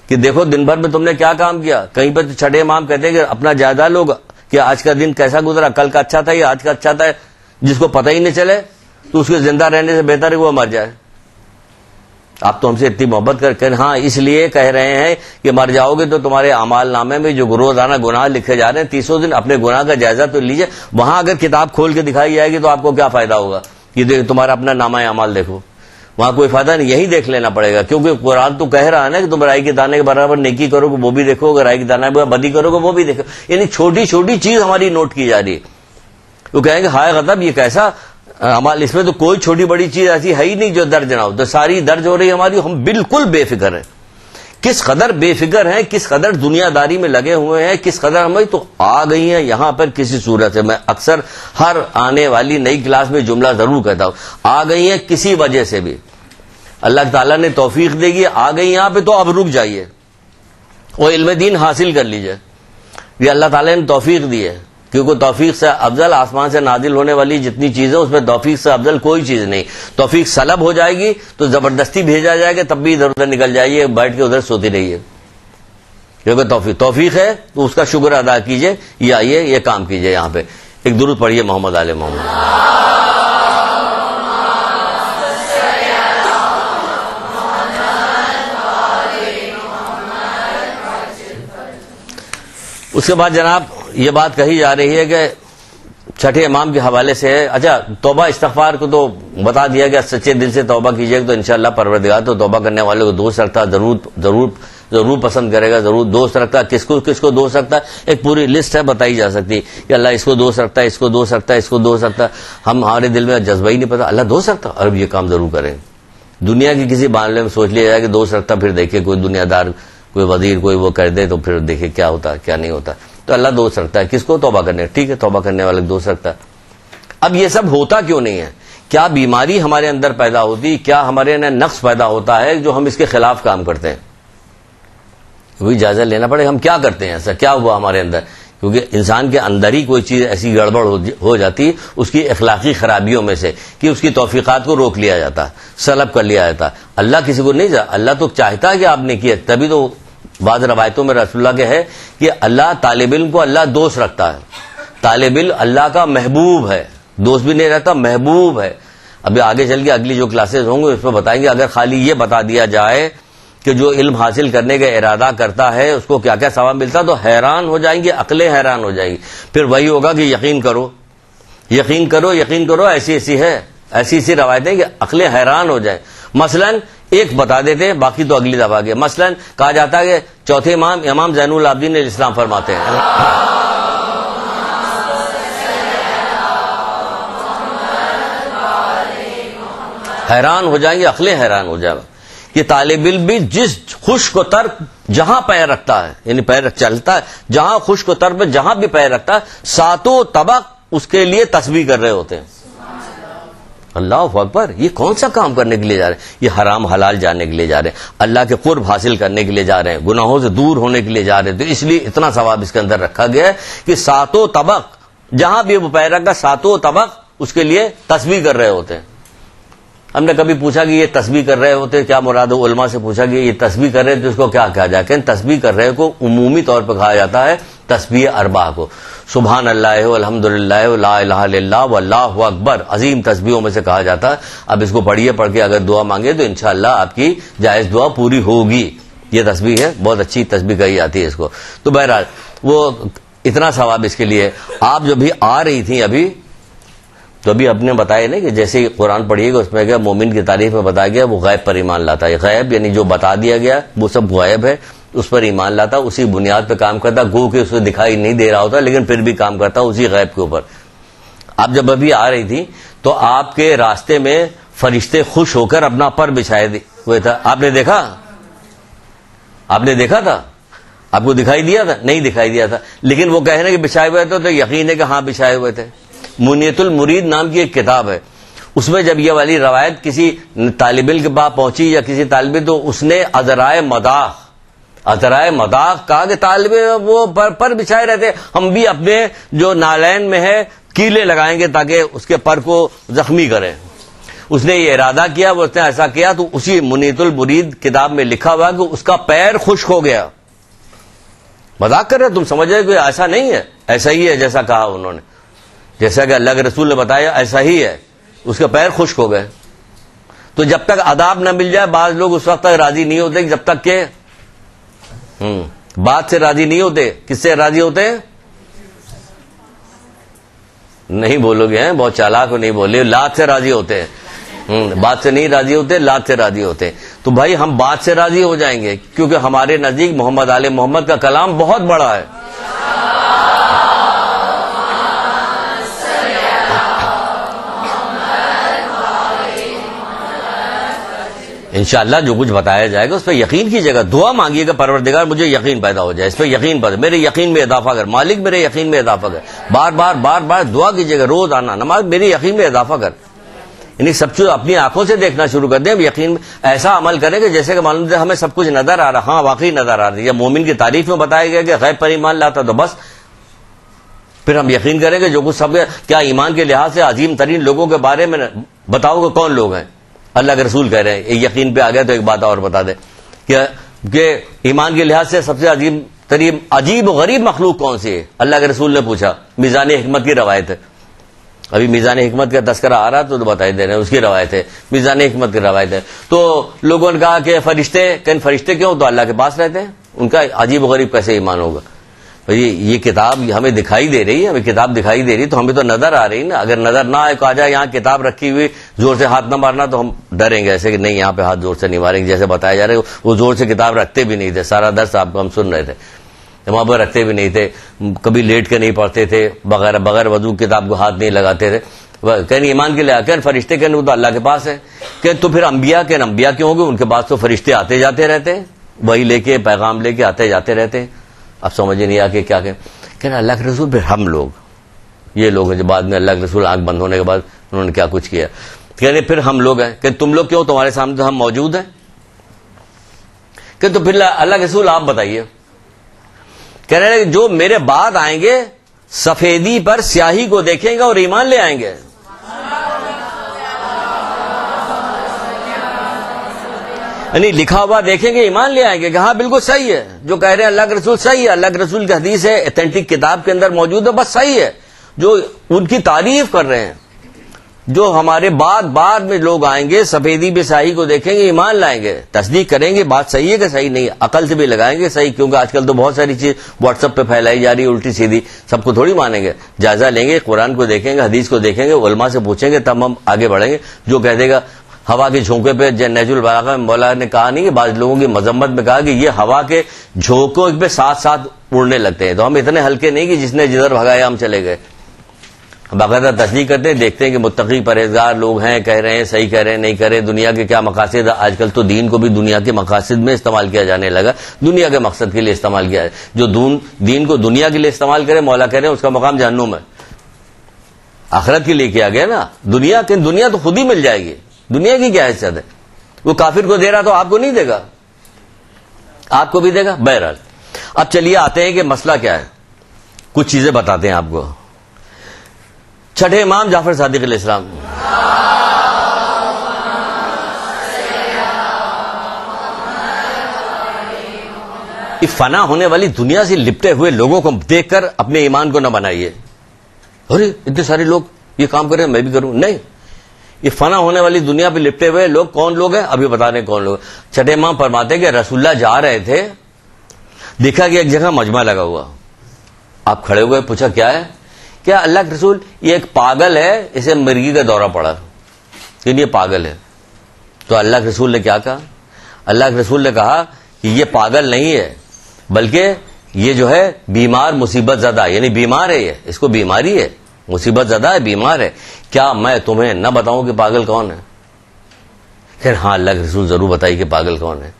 کہ دیکھو دن بھر میں تم نے کیا کام کیا. کہیں پہ چھٹے امام کہتے ہیں کہ اپنا جائزہ لو کہ آج کا دن کیسا گزرا, کل کا اچھا تھا یا آج کا اچھا تھا. جس کو پتہ ہی نہیں چلے تو اس کے زندہ رہنے سے بہتر ہے وہ مر جائے. آپ تو ہم سے اتنی محبت کر ہاں اس لیے کہہ رہے ہیں کہ مر جاؤ گے تو تمہارے اعمال نامے میں جو روزانہ گناہ لکھے جا رہے ہیں 30 دن اپنے گناہ کا جائزہ تو لیجئے. وہاں اگر کتاب کھول کے دکھائی جائے گی تو آپ کو کیا فائدہ ہوگا کہ تمہارا اپنا نامہ اعمال دیکھو. وہاں کوئی فائدہ نہیں, یہی دیکھ لینا پڑے گا, کیونکہ قرآن تو کہہ رہا ہے نا کہ تم رائی کے دانے کے برابر نیکی کرو گے وہ بھی دیکھو, اگر رائی کے دانے کے بدی کرو گے وہ بھی دیکھو. یعنی چھوٹی چھوٹی چیز ہماری نوٹ کی جا رہی ہے. وہ کہیں گے ہائے غضب یہ کیسا عمل, اس میں تو کوئی چھوٹی بڑی چیز ایسی ہے ہی نہیں جو درج نہ ہو. تو ساری درج ہو رہی ہے ہماری, ہم بالکل بے فکر ہیں. کس قدر بے فکر ہیں, کس قدر دنیا داری میں لگے ہوئے ہیں, کس قدر ہمیں تو آ گئی ہیں یہاں پر کسی صورت سے. میں اکثر ہر آنے والی نئی کلاس میں جملہ ضرور کہتا ہوں, آ گئی ہیں کسی وجہ سے بھی. اللہ تعالیٰ نے توفیق دے گی, آ گئی یہاں پہ تو اب رک جائیے اور علم دین حاصل کر لیجئے. یہ اللہ تعالیٰ نے توفیق دی ہے, کیونکہ توفیق سے افضل آسمان سے نازل ہونے والی جتنی چیزیں اس میں توفیق سے افضل کوئی چیز نہیں. توفیق سلب ہو جائے گی تو زبردستی بھیجا جائے گا, تب بھی ادھر ادھر نکل جائیے, بیٹھ کے ادھر سوتی رہیے. کیونکہ توفیق ہے تو اس کا شکر ادا کیجئے, یہ آئیے یہ کام کیجئے. یہاں پہ ایک درود پڑھیے محمد آل محمد. اس کے بعد جناب یہ بات کہی جا رہی ہے کہ چھٹے امام کے حوالے سے ہے. اچھا توبہ استغفار کو تو بتا دیا گیا, سچے دل سے توبہ کیجیے تو انشاءاللہ پروردگار تو توبہ کرنے والے کو دوست رکھتا, ضرور پسند کرے گا, ضرور دوست رکھتا. کس کو دوست رکھتا ہے ایک پوری لسٹ ہے, بتائی جا سکتی کہ اللہ اس کو دوست رکھتا ہے, اس کو دوست رکھتا ہے, اس کو دوست رکھتا ہے. ہمارے دل میں جذبہ ہی نہیں پتا اللہ دوست رکھتا, اور یہ کام ضرور کریں. دنیا کی کسی معاملے میں سوچ لیا جائے کہ دوست رکھتا, پھر دیکھیں کوئی دنیا دار کوئی وزیر کوئی وہ کر دے تو پھر دیکھیں کیا ہوتا ہے کیا نہیں ہوتا. تو اللہ دوست رکھتا ہے کس کو؟ توبہ کرنے. ٹھیک ہے, توبہ کرنے والے دوست رکھتا ہے. اب یہ سب ہوتا کیوں نہیں ہے؟ کیا بیماری ہمارے اندر پیدا ہوتی, کیا ہمارے اندر نقص پیدا ہوتا ہے جو ہم اس کے خلاف کام کرتے ہیں؟ وہی جائزہ لینا پڑے, ہم کیا کرتے ہیں, ایسا کیا ہوا ہمارے اندر. کیونکہ انسان کے اندر ہی کوئی چیز ایسی گڑبڑ ہو جاتی اس کی اخلاقی خرابیوں میں سے کہ اس کی توفیقات کو روک لیا جاتا, سلب کر لیا جاتا. اللہ کسی کو نہیں اللہ تو چاہتا ہے کہ آپ نے کیا, تبھی تو بعض روایتوں میں رسول اللہ کے ہے کہ اللہ طالب علم کو اللہ دوست رکھتا ہے. طالب علم اللہ کا محبوب ہے, دوست بھی نہیں رہتا, محبوب ہے. ابھی آگے چل کے اگلی جو کلاسز ہوں گے اس میں بتائیں گے. اگر خالی یہ بتا دیا جائے کہ جو علم حاصل کرنے کا ارادہ کرتا ہے اس کو کیا کیا ثواب ملتا تو حیران ہو جائیں گے, عقلیں حیران ہو جائیں گی. پھر وہی ہوگا کہ یقین کرو یقین کرو یقین کرو, ایسی ہے, ایسی روایتیں کہ عقلیں حیران ہو جائیں. مثلاً ایک بتا دیتے ہیں باقی تو اگلی دفعہ کے. مثلاً کہا جاتا ہے کہ چوتھے امام زین العابدین علیہ السلام فرماتے ہیں, حیران ہو جائیں گے, عقلیں حیران ہو جائیں کہ طالب علم بھی جس خشک و تر جہاں پیر رکھتا ہے, یعنی پیر چلتا ہے جہاں خشک و تر پہ جہاں بھی پیر رکھتا ہے, ساتوں طبق اس کے لیے تسبیح کر رہے ہوتے ہیں. اللہ اکبر, یہ کون سا کام کرنے کے لیے جا رہے ہیں؟ یہ حرام حلال جاننے کے لیے جا رہے ہیں, اللہ کے قرب حاصل کرنے کے لیے جا رہے ہیں, گناہوں سے دور ہونے کے لیے جا رہے ہیں. تو اس لیے اتنا ثواب اس کے اندر رکھا گیا ہے کہ ساتوں طبق جہاں بھی وہ پیر رکھا ساتوں طبق اس کے لیے تسبیح کر رہے ہوتے ہیں. ہم نے کبھی پوچھا کہ یہ تسبیح کر رہے ہوتے کیا مراد ہو, علماء سے پوچھا کہ یہ تسبیح کر رہے تو اس کو کیا کہا جائے. کہ تسبیح کر رہے کو عمومی طور پہ کہا جاتا ہے تسبیح اربع کو, سبحان اللہ الحمدللہ لا الہ الا اللہ واللہ اکبر, عظیم تسبیحوں میں سے کہا جاتا ہے. اب اس کو پڑھ کے اگر دعا مانگے تو انشاءاللہ آپ کی جائز دعا پوری ہوگی. یہ تسبیح ہے، بہت اچھی تسبیح کہی جاتی ہے اس کو. تو بہرحال وہ اتنا ثواب اس کے لیے. آپ جو بھی آ رہی تھیں ابھی، تو ابھی آپ نے بتایا نا کہ جیسے ہی قرآن پڑھیے گا اس میں کیا مومن کی تعریف میں بتایا گیا وہ غیب پر ایمان لاتا ہے. غیب یعنی جو بتا دیا گیا وہ سب غیب ہے، اس پر ایمان لاتا، اسی بنیاد پہ کام کرتا، گو کہ اسے دکھائی نہیں دے رہا ہوتا لیکن پھر بھی کام کرتا اسی غیب کے اوپر. آپ جب ابھی آ رہی تھی تو آپ کے راستے میں فرشتے خوش ہو کر اپنا پر بچھائے ہوئے تھا. آپ نے دیکھا؟ آپ نے دیکھا تھا؟ آپ کو دکھائی دیا تھا؟ نہیں دکھائی دیا تھا، لیکن وہ کہہ رہے ہیں کہ بچھائے ہوئے تھے تو یقین ہے کہ ہاں بچھائے ہوئے تھے. منیت المرید نام کی ایک کتاب ہے، اس میں جب یہ والی روایت کسی طالب علم کے پاس پہنچی یا کسی طالب علم، تو اس نے عذرائے مداح کہا کہ طالب وہ پر بچھائے رہتے، ہم بھی اپنے جو نالین میں ہے کیلے لگائیں گے تاکہ اس کے پر کو زخمی کریں. اس نے یہ ارادہ کیا، وہ اس نے ایسا کیا، تو اسی منیت المرید کتاب میں لکھا ہوا کہ اس کا پیر خشک ہو گیا. مذاق کر رہے تم سمجھ رہے کہ ایسا نہیں ہے، ایسا ہی ہے جیسا کہا انہوں نے، جیسا کہ اللہ کے رسول نے بتایا ایسا ہی ہے. اس کے پیر خشک ہو گئے. تو جب تک عذاب نہ مل جائے بعض لوگ اس وقت تک راضی نہیں ہوتے جب تک کہ بات سے راضی نہیں ہوتے. کس سے راضی ہوتے ہیں؟ نہیں بولو گے، ہیں بہت چالاک ہو، نہیں بولے. لات سے راضی ہوتے ہیں، بات سے نہیں راضی ہوتے، لات سے راضی ہوتے ہیں. تو بھائی ہم بات سے راضی ہو جائیں گے کیونکہ ہمارے نزدیک محمد آل محمد کا کلام بہت بڑا ہے. انشاءاللہ جو کچھ بتایا جائے گا اس پہ یقین کیجیے گا. دعا مانگیے گا پروردگار مجھے یقین پیدا ہو جائے، اس پہ یقین پیدا، میرے یقین میں اضافہ کر، مالک میرے یقین میں اضافہ کر. بار بار دعا کیجیے گا، روز آنا نماز، میرے یقین میں اضافہ کر. یعنی سب چیز اپنی آنکھوں سے دیکھنا شروع کر دیں. یقین میں ایسا عمل کریں کہ جیسے کہ معلوم ہے ہمیں سب کچھ نظر آ رہا، ہاں واقعی نظر آ رہی ہے. مومن کی تعریف میں بتایا گیا کہ غیب پر ایمان لاتا تو بس پھر ہم یقین کریں گے جو کچھ سب. کیا ایمان کے لحاظ سے عظیم ترین لوگوں کے بارے میں بتاؤ کہ کون لوگ ہیں؟ اللہ کے رسول کہہ رہے ہیں. یقین پہ آ گیا تو ایک بات اور بتا دیں کہ ایمان کے لحاظ سے سب سے عظیم ترین عجیب و غریب مخلوق کون سی ہے؟ اللہ کے رسول نے پوچھا. میزان حکمت کی روایت ہے، ابھی میزان حکمت کا تذکرہ آ رہا تو بتائی دے رہے ہیں، اس کی روایت ہے، میزان حکمت کی روایت ہے. تو لوگوں نے کہا کہ فرشتے، کہ فرشتے کیوں؟ تو اللہ کے پاس رہتے ہیں، ان کا عجیب و غریب کیسے ایمان ہوگا؟ یہ کتاب ہمیں دکھائی دے رہی ہے، ہمیں کتاب دکھائی دے رہی تو ہمیں تو نظر آ رہی نا. اگر نظر نہ آئے کہا جائے یہاں کتاب رکھی ہوئی زور سے ہاتھ نہ مارنا تو ہم ڈریں گے ایسے کہ نہیں یہاں پہ ہاتھ زور سے نہیں ماریں گے. جیسے بتایا جا رہا ہے وہ زور سے کتاب رکھتے بھی نہیں تھے. سارا درس آپ کو ہم سن رہے تھے، وہاں پہ رکھتے بھی نہیں تھے، کبھی لیٹ کے نہیں پڑھتے تھے، بغیر وضو کتاب کو ہاتھ نہیں لگاتے تھے. کہیں ایمان کے لیے کہ فرشتے کہنے وہ تو اللہ کے پاس ہے. کہ تو پھر انبیاء کے انبیاء کیوں ہوں گے؟ ان کے پاس تو فرشتے آتے جاتے رہتے ہیں، وہی لے کے پیغام لے کے آتے جاتے رہتے ہیں. اب سمجھ نہیں آ کے کیا کہ کہنا اللہ کے رسول، پھر ہم لوگ یہ لوگ ہیں جو بعد میں اللہ کے رسول آنکھ بند ہونے کے بعد انہوں نے کیا کچھ کیا. کہنے پھر ہم لوگ ہیں. کہ تم لوگ کیوں؟ تمہارے سامنے تو ہم موجود ہیں. کہ تو پھر اللہ کے رسول آپ بتائیے. کہہ رہے ہیں جو میرے بعد آئیں گے سفیدی پر سیاہی کو دیکھیں گے اور ایمان لے آئیں گے. یعنی لکھا ہوا دیکھیں گے ایمان لے آئیں گے کہ ہاں بالکل صحیح ہے جو کہہ رہے ہیں اللہ کے رسول، صحیح ہے. اللہ کے رسول کی حدیث ہے، ایتھینٹک کتاب کے اندر موجود ہے، بس صحیح ہے. جو ان کی تعریف کر رہے ہیں، جو ہمارے بعد میں لوگ آئیں گے سفیدی پہ سیاہی کو دیکھیں گے ایمان لائیں گے، تصدیق کریں گے بات صحیح ہے کہ صحیح نہیں ہے، عقل سے بھی لگائیں گے صحیح. کیونکہ آج کل تو بہت ساری چیز واٹس ایپ پہ پھیلائی جا رہی ہے الٹی سیدھی، سب کو تھوڑی مانیں گے. جائزہ لیں گے، قرآن کو دیکھیں گے، حدیث کو دیکھیں گے، علماء سے پوچھیں گے، تب ہم آگے بڑھیں گے. جو کہہ دے گا ہوا کے جھونکے پہ، نہج البلاغہ میں مولا نے کہا نہیں کہ بعض لوگوں کی مذمت میں کہا کہ یہ ہوا کے جھونکوں پہ ساتھ اڑنے لگتے ہیں. تو ہم اتنے ہلکے نہیں کہ جس نے جدھر بھگایا ہم چلے گئے. باقاعدہ تصدیق کرتے ہیں، دیکھتے ہیں کہ متقی پرہیزگار لوگ ہیں، کہہ رہے ہیں صحیح کہہ رہے ہیں نہیں کہہ رہے، دنیا کے کیا مقاصد. آج کل تو دین کو بھی دنیا کے مقاصد میں استعمال کیا جانے لگا، دنیا کے مقصد کے لیے استعمال کیا ہے. جو دین کو دنیا کے لیے استعمال کرے مولا کہہ رہے ہیں اس کا مقام جہنم ہے. آخرت کے لیے کیا گیا نا. دنیا تو خود ہی مل جائے گی، دنیا کی کیا حیثیت ہے؟ وہ کافر کو دے رہا تو آپ کو نہیں دے گا، آپ کو بھی دے گا. بہرحال اب چلیے آتے ہیں کہ مسئلہ کیا ہے، کچھ چیزیں بتاتے ہیں آپ کو. چھٹے امام جعفر صادق علیہ السلام، فنا ہونے والی دنیا سے لپٹے ہوئے لوگوں کو دیکھ کر اپنے ایمان کو نہ بنائیے. ارے اتنے سارے لوگ یہ کام کر رہے ہیں میں بھی کروں. نہیں، یہ فنا ہونے والی دنیا پہ لپٹے ہوئے لوگ کون لوگ ہیں؟ ابھی بتا رہے ہیں کون لوگ. چھٹے امام فرماتے کہ رسول اللہ جا رہے تھے, دیکھا کہ ایک جگہ مجمع لگا ہوا, آپ کھڑے ہوئے, پوچھا کیا ہے؟ کیا اللہ کے رسول یہ ایک پاگل ہے, اسے مرگی کا دورہ پڑا, لیکن یہ پاگل ہے. تو اللہ کے رسول نے کیا کہا؟ اللہ کے رسول نے کہا کہ یہ پاگل نہیں ہے, بلکہ یہ جو ہے بیمار مصیبت زدہ, یعنی بیمار ہے, یہ اس کو بیماری ہے, مصیبت زدہ ہے, بیمار ہے. کیا میں تمہیں نہ بتاؤں کہ پاگل کون ہے؟ خیر ہاں, اللہ کے رسول ضرور بتائیے کہ پاگل کون ہے.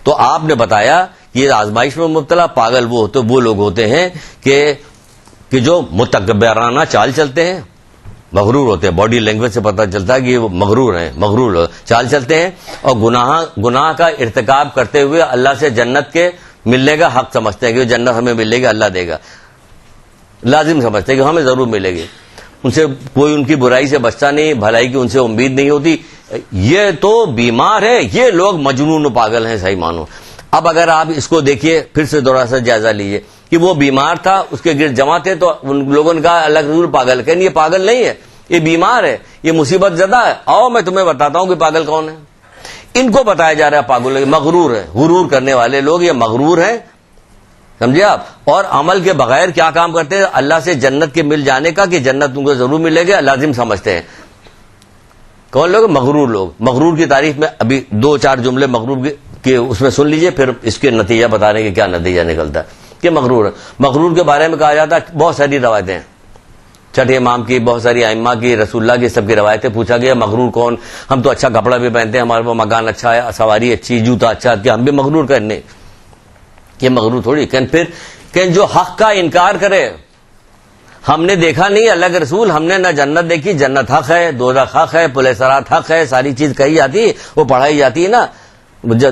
تو آپ نے بتایا کہ یہ آزمائش میں مبتلا پاگل وہ لوگ ہوتے ہیں کہ جو متکبرانہ چال چلتے ہیں, مغرور ہوتے ہیں. باڈی لینگویج سے پتہ چلتا ہے کہ وہ مغرور ہیں, مغرور چال چلتے ہیں, اور گناہ کا ارتکاب کرتے ہوئے اللہ سے جنت کے ملنے کا حق سمجھتے ہیں کہ جنت ہمیں ملے گی, اللہ دے گا, لازم سمجھتے ہیں کہ ہمیں ضرور ملے گی. ان سے کوئی ان کی برائی سے بچتا نہیں, بھلائی کی ان سے امید نہیں ہوتی. یہ تو بیمار ہے, یہ لوگ مجنون و پاگل ہیں, صحیح مانو. اب اگر آپ اس کو دیکھیے, پھر سے تھوڑا سا جائزہ لیجیے کہ وہ بیمار تھا, اس کے گرد جمع تھے, تو ان لوگوں نے کہا اللہ کے رسول پاگل. کہ یہ پاگل نہیں ہے, یہ بیمار ہے, یہ مصیبت زدہ ہے. آؤ میں تمہیں بتاتا ہوں کہ پاگل کون ہے. ان کو بتایا جا رہا ہے پاگل, مغرور ہے, غرور کرنے والے لوگ یہ مغرور ہیں, سمجھے آپ. اور عمل کے بغیر کیا کام کرتے ہیں؟ اللہ سے جنت کے مل جانے کا, کہ جنت تم کو ضرور ملے گا, لازم سمجھتے ہیں. کون لوگ؟ مغرور لوگ. مغرور کی تعریف میں ابھی 2-4 جملے مغرور کے اس میں سن لیجئے, پھر اس کے نتیجہ بتا رہے ہیں کہ کیا نتیجہ نکلتا ہے کہ مغرور ہے. مغرور کے بارے میں کہا جاتا ہے, بہت ساری روایتیں ہیں, چھٹے امام کی, بہت ساری ائمہ کی, رسول اللہ کی, سب کی روایتیں. پوچھا گیا مغرور کون؟ ہم تو اچھا کپڑا بھی پہنتے ہیں, ہمارے پاس مکان اچھا ہے, سواری اچھی, جوتا اچھا, کیا ہم بھی مغرور کرنے؟ یہ مغرور تھوڑی. کہ جو حق کا انکار کرے, ہم نے دیکھا نہیں اللہ کے رسول, ہم نے نہ جنت دیکھی, جنت حق ہے, دوزخ حق ہے, پل صراط حق ہے, ساری چیز کہی جاتی ہے, وہ پڑھائی جاتی ہے نا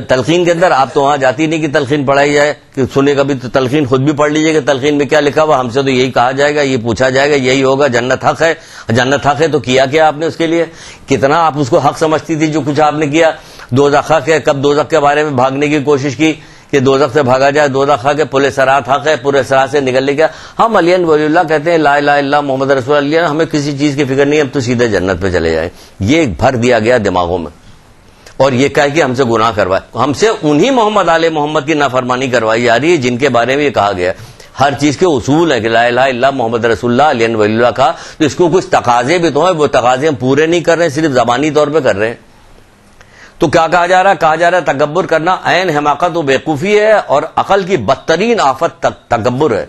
تلقین کے اندر. آپ تو وہاں جاتی نہیں کہ تلقین پڑھائی جائے, کہ سنے کبھی تو تلقین خود بھی پڑھ لیجیے کہ تلقین میں کیا لکھا ہوا. ہم سے تو یہی کہا جائے گا, یہ پوچھا جائے گا, یہی ہوگا, جنت حق ہے. جنت حق ہے تو کیا آپ نے اس کے لیے؟ کتنا آپ اس کو حق سمجھتی تھی جو کچھ آپ نے کیا؟ دوزخ حق ہے, کب دوزخ کے بارے میں بھاگنے کی کوشش کی کہ دوزخ سے بھاگا جائے, دوزخ حق ہے. پل صراط حق ہے, پورے صراط سے نکلنے کا. ہم علی ولی اللہ کہتے ہیں, لا الہ الا اللہ محمد رسول اللہ, ہمیں کسی چیز کی فکر نہیں, اب تو سیدھے جنت پہ چلے جائیں. یہ بھر دیا گیا دماغوں میں, اور یہ کہہ کہ ہم سے گناہ کروائے. ہم سے انہی محمد آل محمد کی نافرمانی کروائی جا رہی ہے جن کے بارے میں یہ کہا گیا. ہر چیز کے اصول ہیں کہ لا الہ الا اللہ محمد رسول اللہ علی ولی اللہ کا, تو اس کو کچھ تقاضے بھی تو ہیں, وہ تقاضے ہم پورے نہیں کر رہے ہیں, صرف زبانی طور پہ کر رہے ہیں. تو کیا کہا جا رہا ہے؟ کہا جا رہا ہے تکبر کرنا عین حماقت و بیوقوفی ہے, اور عقل کی بدترین آفت تکبر ہے,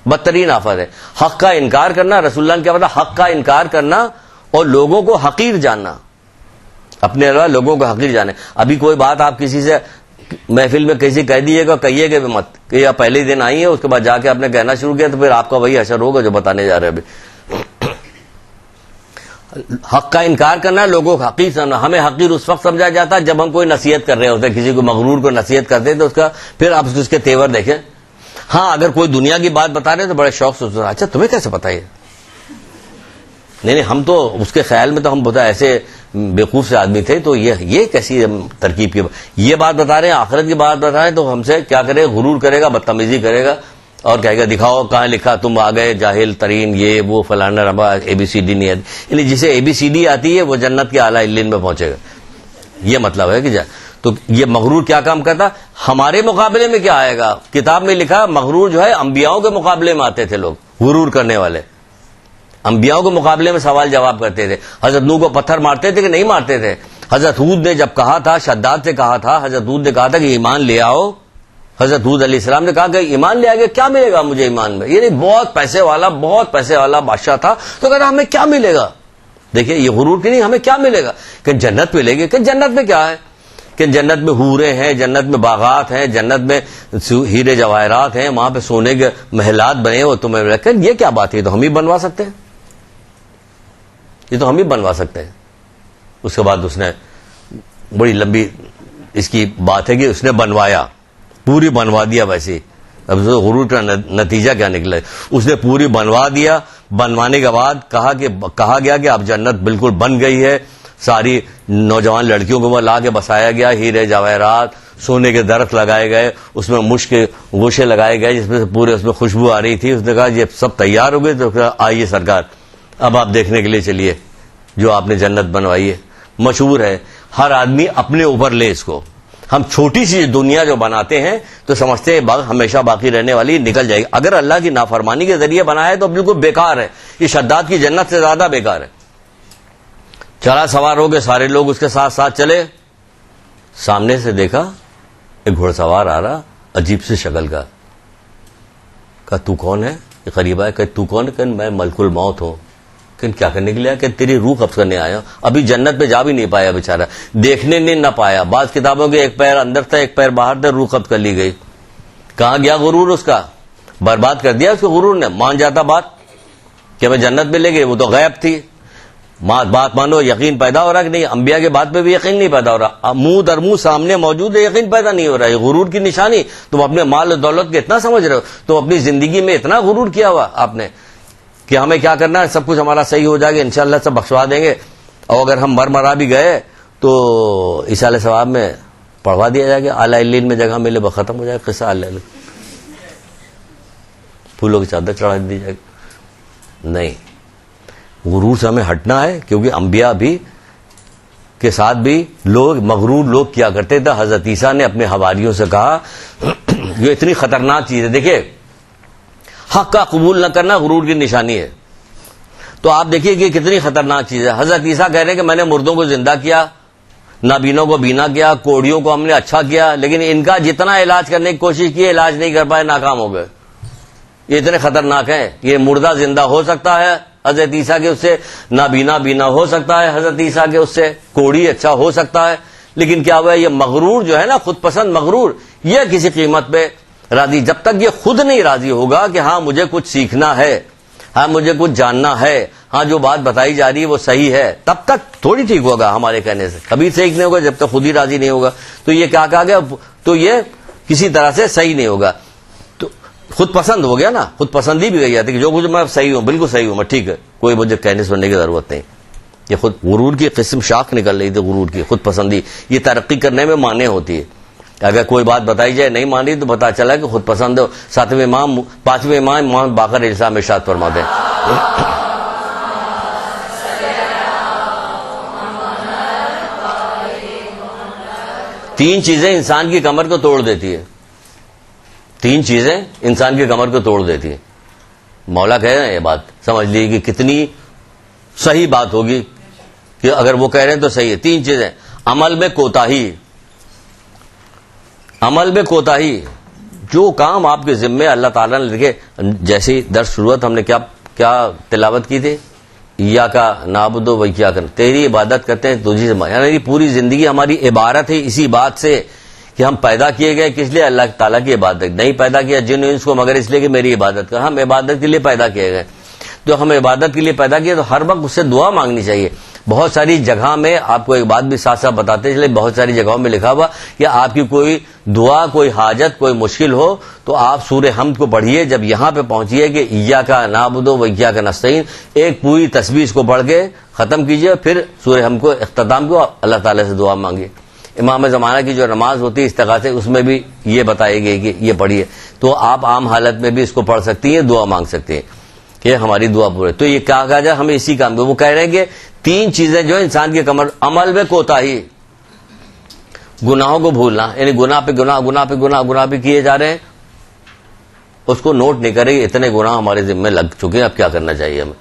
بدترین آفت ہے. حق کا انکار کرنا, رسول اللہ نے کیا بتا, حق کا انکار کرنا اور لوگوں کو حقیر جاننا, اپنے علاوہ لوگوں کو حقیر جانے. ابھی کوئی بات آپ کسی سے محفل میں کسی کہہ دیجیے گا, کہیے گا بھی مت کہ یہ پہلے دن آئی ہے, اس کے بعد جا کے آپ نے کہنا شروع کیا, تو پھر آپ کا وہی اثر ہوگا جو بتانے جا رہے ہیں ابھی. حق کا انکار کرنا, لوگوں کو حقیر سمجھنا. ہمیں حقیر اس وقت سمجھا جاتا ہے جب ہم کوئی نصیحت کر رہے ہوتے ہیں, کسی کو مغرور کو نصیحت کرتے ہیں, تو اس کا پھر آپ اس کے تیور دیکھیں. ہاں اگر کوئی دنیا کی بات بتا رہے ہیں تو بڑے شوق سے, اچھا تمہیں کیسے پتا ہے؟ نہیں, ہم تو اس کے خیال میں تو ہم بتا ایسے بیوقوف سے آدمی تھے, تو یہ کیسی ترکیب کی یہ بات بتا رہے ہیں, آخرت کی بات بتا رہے ہیں, تو ہم سے کیا کرے, غرور کرے گا, بدتمیزی کرے گا, اور کہے گا دکھاؤ کہاں لکھا, تم آ گئے جاہل ترین, یہ وہ فلانا ربا, ABCD نہیں آتی. یعنی جسے ABCD آتی ہے وہ جنت کے اعلیٰ علین میں پہنچے گا, یہ مطلب ہے کہ تو یہ مغرور کیا کام کرتا, ہمارے مقابلے میں کیا آئے گا. کتاب میں لکھا مغرور جو ہے انبیاؤں کے مقابلے میں آتے تھے لوگ, غرور کرنے والے انبیاؤں کے مقابلے میں سوال جواب کرتے تھے. حضرت نوح کو پتھر مارتے تھے کہ نہیں مارتے تھے؟ حضرت ہود نے جب کہا تھا, شداد سے کہا تھا, حضرت ہود نے کہا تھا کہ ایمان لے آؤ, حضرت ہود علیہ السلام نے کہا کہ ایمان لے آگے کیا ملے گا مجھے ایمان میں. یعنی بہت پیسے والا بادشاہ تھا, تو کہتا ہمیں کیا ملے گا. دیکھیں یہ غرور کی نہیں, ہمیں کیا ملے گا, کہ جنت ملے گی. کہ جنت میں کیا ہے, کہ جنت میں حوریں ہیں, جنت میں باغات ہیں, جنت میں ہیرے جواہرات ہیں, وہاں پہ سونے کے محلات بنے, وہ تمہیں رکھ. یہ کیا بات ہے, یہ تو ہم ہی بنوا سکتے ہیں, یہ تو ہم ہی بنوا سکتے ہیں. اس کے بعد اس نے بڑی لمبی اس کی بات ہے کہ اس نے بنوایا, پوری بنوا دیا. ویسے اب غرور کا نتیجہ کیا نکلا, اس نے پوری بنوا دیا. بنوانے کے بعد کہا گیا کہ اب جنت بالکل بن گئی ہے, ساری نوجوان لڑکیوں کو وہ لا کے بسایا گیا, ہیرے جواہرات, سونے کے درخت لگائے گئے, اس میں مشک کے گوشے لگائے گئے جس میں سے پورے اس میں خوشبو آ رہی تھی. اس نے کہا یہ سب تیار ہو گئے, تو آئیے سرکار اب آپ دیکھنے کے لیے چلیے. جو آپ نے جنت بنوائی ہے. مشہور ہے, ہر آدمی اپنے اوپر لے اس کو. ہم چھوٹی سی دنیا جو بناتے ہیں تو سمجھتے ہیں ہمیشہ باقی رہنے والی, نکل جائے گی. اگر اللہ کی نافرمانی کے ذریعے بنایا ہے تو بالکل بیکار ہے. یہ شداد کی جنت سے زیادہ بیکار ہے. چلا سوار ہو گئے, سارے لوگ اس کے ساتھ ساتھ چلے. سامنے سے دیکھا ایک گھوڑ سوار آ رہا, عجیب سی شکل کا. کہا تو کون ہے؟ یہ قریب آیا, کہ تو کون ہے؟ کہ میں ملک الموت ہوں. کہ کیا کرنے کے لیے؟ کہ تیری روح قبض کرنے آیا. ابھی جنت پہ جا بھی نہیں پایا بیچارہ, دیکھنے نہیں نہ پایا. بعض کتابوں کے ایک پیر اندر تھا ایک پیر باہر تھا, روح قبض کر لی گئی. کہاں گیا غرور اس کا؟ برباد کر دیا اس کو غرور نے. مان جاتا بات کہ میں جنت میں لے گئے, وہ تو غیب تھی. بات مانو, یقین پیدا ہو رہا کہ نہیں؟ انبیاء کے بات پہ بھی یقین نہیں پیدا ہو رہا. منہ در منہ سامنے موجود ہے, یقین پیدا نہیں ہو رہا. یہ غرور کی نشانی. تم اپنے مال و دولت کے اتنا سمجھ رہے ہو, تم اپنی زندگی میں اتنا غرور کیا ہوا آپ نے کہ ہمیں کیا کرنا ہے, سب کچھ ہمارا صحیح ہو جائے گا, انشاءاللہ سب بخشوا دیں گے. اور اگر ہم مرا بھی گئے تو ایصال ثواب میں پڑھوا دیا جائے گا, اعلی علین میں جگہ ملے, ختم ہو جائے گا قصہ. پھولوں کی چادر چڑھا دی جائے گی. نہیں, غرور سے ہمیں ہٹنا ہے, کیونکہ انبیاء بھی کے ساتھ بھی لوگ مغرور لوگ کیا کرتے تھے. حضرت عیسیٰ نے اپنے حواریوں سے کہا یہ اتنی خطرناک چیز ہے. دیکھیے, حق کا قبول نہ کرنا غرور کی نشانی ہے. تو آپ دیکھیے کہ کتنی خطرناک چیز ہے. حضرت عیسیٰ کہہ رہے ہیں کہ میں نے مردوں کو زندہ کیا, نابینوں کو بینا کیا, کوڑیوں کو ہم نے اچھا کیا, لیکن ان کا جتنا علاج کرنے کی کوشش کی علاج نہیں کر پائے, ناکام ہو گئے. یہ اتنے خطرناک ہیں. یہ مردہ زندہ ہو سکتا ہے حضرت عیسیٰ کے اس سے, نابینا بینا ہو سکتا ہے حضرت عیسیٰ کے اس سے, کوڑی اچھا ہو سکتا ہے. لیکن کیا ہوا ہے, یہ مغرور جو ہے نا, خود پسند مغرور, یہ کسی قیمت پہ راضی. جب تک یہ خود نہیں راضی ہوگا کہ ہاں مجھے کچھ سیکھنا ہے, ہاں مجھے کچھ جاننا ہے, ہاں جو بات بتائی جا رہی ہے وہ صحیح ہے, تب تک تھوڑی ٹھیک ہوگا ہمارے کہنے سے. کبھی صحیح نہیں ہوگا جب تک خود ہی راضی نہیں ہوگا. تو یہ کیا کہا گیا, تو یہ کسی طرح سے صحیح نہیں ہوگا. تو خود پسند ہو گیا نا, خود پسندی بھی گئی آتی کہ جو کچھ میں صحیح ہوں, بالکل صحیح ہوں میں, ٹھیک ہے, کوئی مجھے کہنے سننے کی ضرورت نہیں. یہ خود غرور کی قسم شاخ نکل رہی تھی, غرور کی خود پسندی. یہ ترقی کرنے میں مانع ہوتی ہے. اگر کوئی بات بتائی جائے نہیں مان رہی تو پتا چلا کہ خود پسند ہو. ساتویں امام, پانچویں امام باقر علیہ السلام ارشاد فرماتے ہیں, تین چیزیں انسان کی کمر کو توڑ دیتی ہے. تین چیزیں انسان کی کمر کو توڑ دیتی ہے. مولا کہہ رہے ہیں, یہ بات سمجھ لیجیے کہ کتنی صحیح بات ہوگی کہ اگر وہ کہہ رہے ہیں تو صحیح ہے. تین چیزیں, عمل میں کوتاہی, عمل میں کوتاہی. جو کام آپ کے ذمے اللہ تعالیٰ نے لکھے, جیسے درس شروع ہم نے کیا تلاوت کی تھی, یا کا نعبد و یا کا, تیری عبادت کرتے ہیں تجھی سے. یعنی پوری زندگی ہماری عبارت ہے اسی بات سے کہ ہم پیدا کیے گئے کس لیے, اللہ تعالیٰ کی عبادت. نہیں پیدا کیا جن انس کو مگر اس لیے کہ میری عبادت کر. ہم عبادت کے لیے پیدا کیے گئے. تو ہم عبادت کے لیے پیدا کیے تو ہر وقت اس سے دعا مانگنی چاہیے. بہت ساری جگہ میں آپ کو ایک بات بھی ساتھ ساتھ بتاتے چلے, بہت ساری جگہوں میں لکھا ہوا کہ آپ کی کوئی دعا, کوئی حاجت, کوئی مشکل ہو تو آپ سورہ حمد کو پڑھیے. جب یہاں پہ پہنچیے کہ ایاک نعبد و ایاک نستعین, ایک پوری تسبیح اس کو پڑھ کے ختم کیجیے, پھر سورہ حمد کو اختتام کو اللہ تعالیٰ سے دعا مانگیے. امام زمانہ کی جو نماز ہوتی ہے استغاثے, اس میں بھی یہ بتائی گئی کہ یہ پڑھیے. تو آپ عام حالت میں بھی اس کو پڑھ سکتی ہیں, دعا مانگ سکتے ہیں کہ ہماری دعا پورے. تو یہ کیا کہا جائے, ہمیں اسی کام میں وہ کہہ رہے ہیں کہ تین چیزیں جو انسان کی کمر, عمل میں کوتاہی, گناہوں کو بھولنا, یعنی گناہ پہ گناہ, گناہ پہ گناہ, گناہ پہ کیے جا رہے ہیں, اس کو نوٹ نہیں کرے. اتنے گناہ ہمارے ذمہ لگ چکے ہیں, اب کیا کرنا چاہیے ہمیں.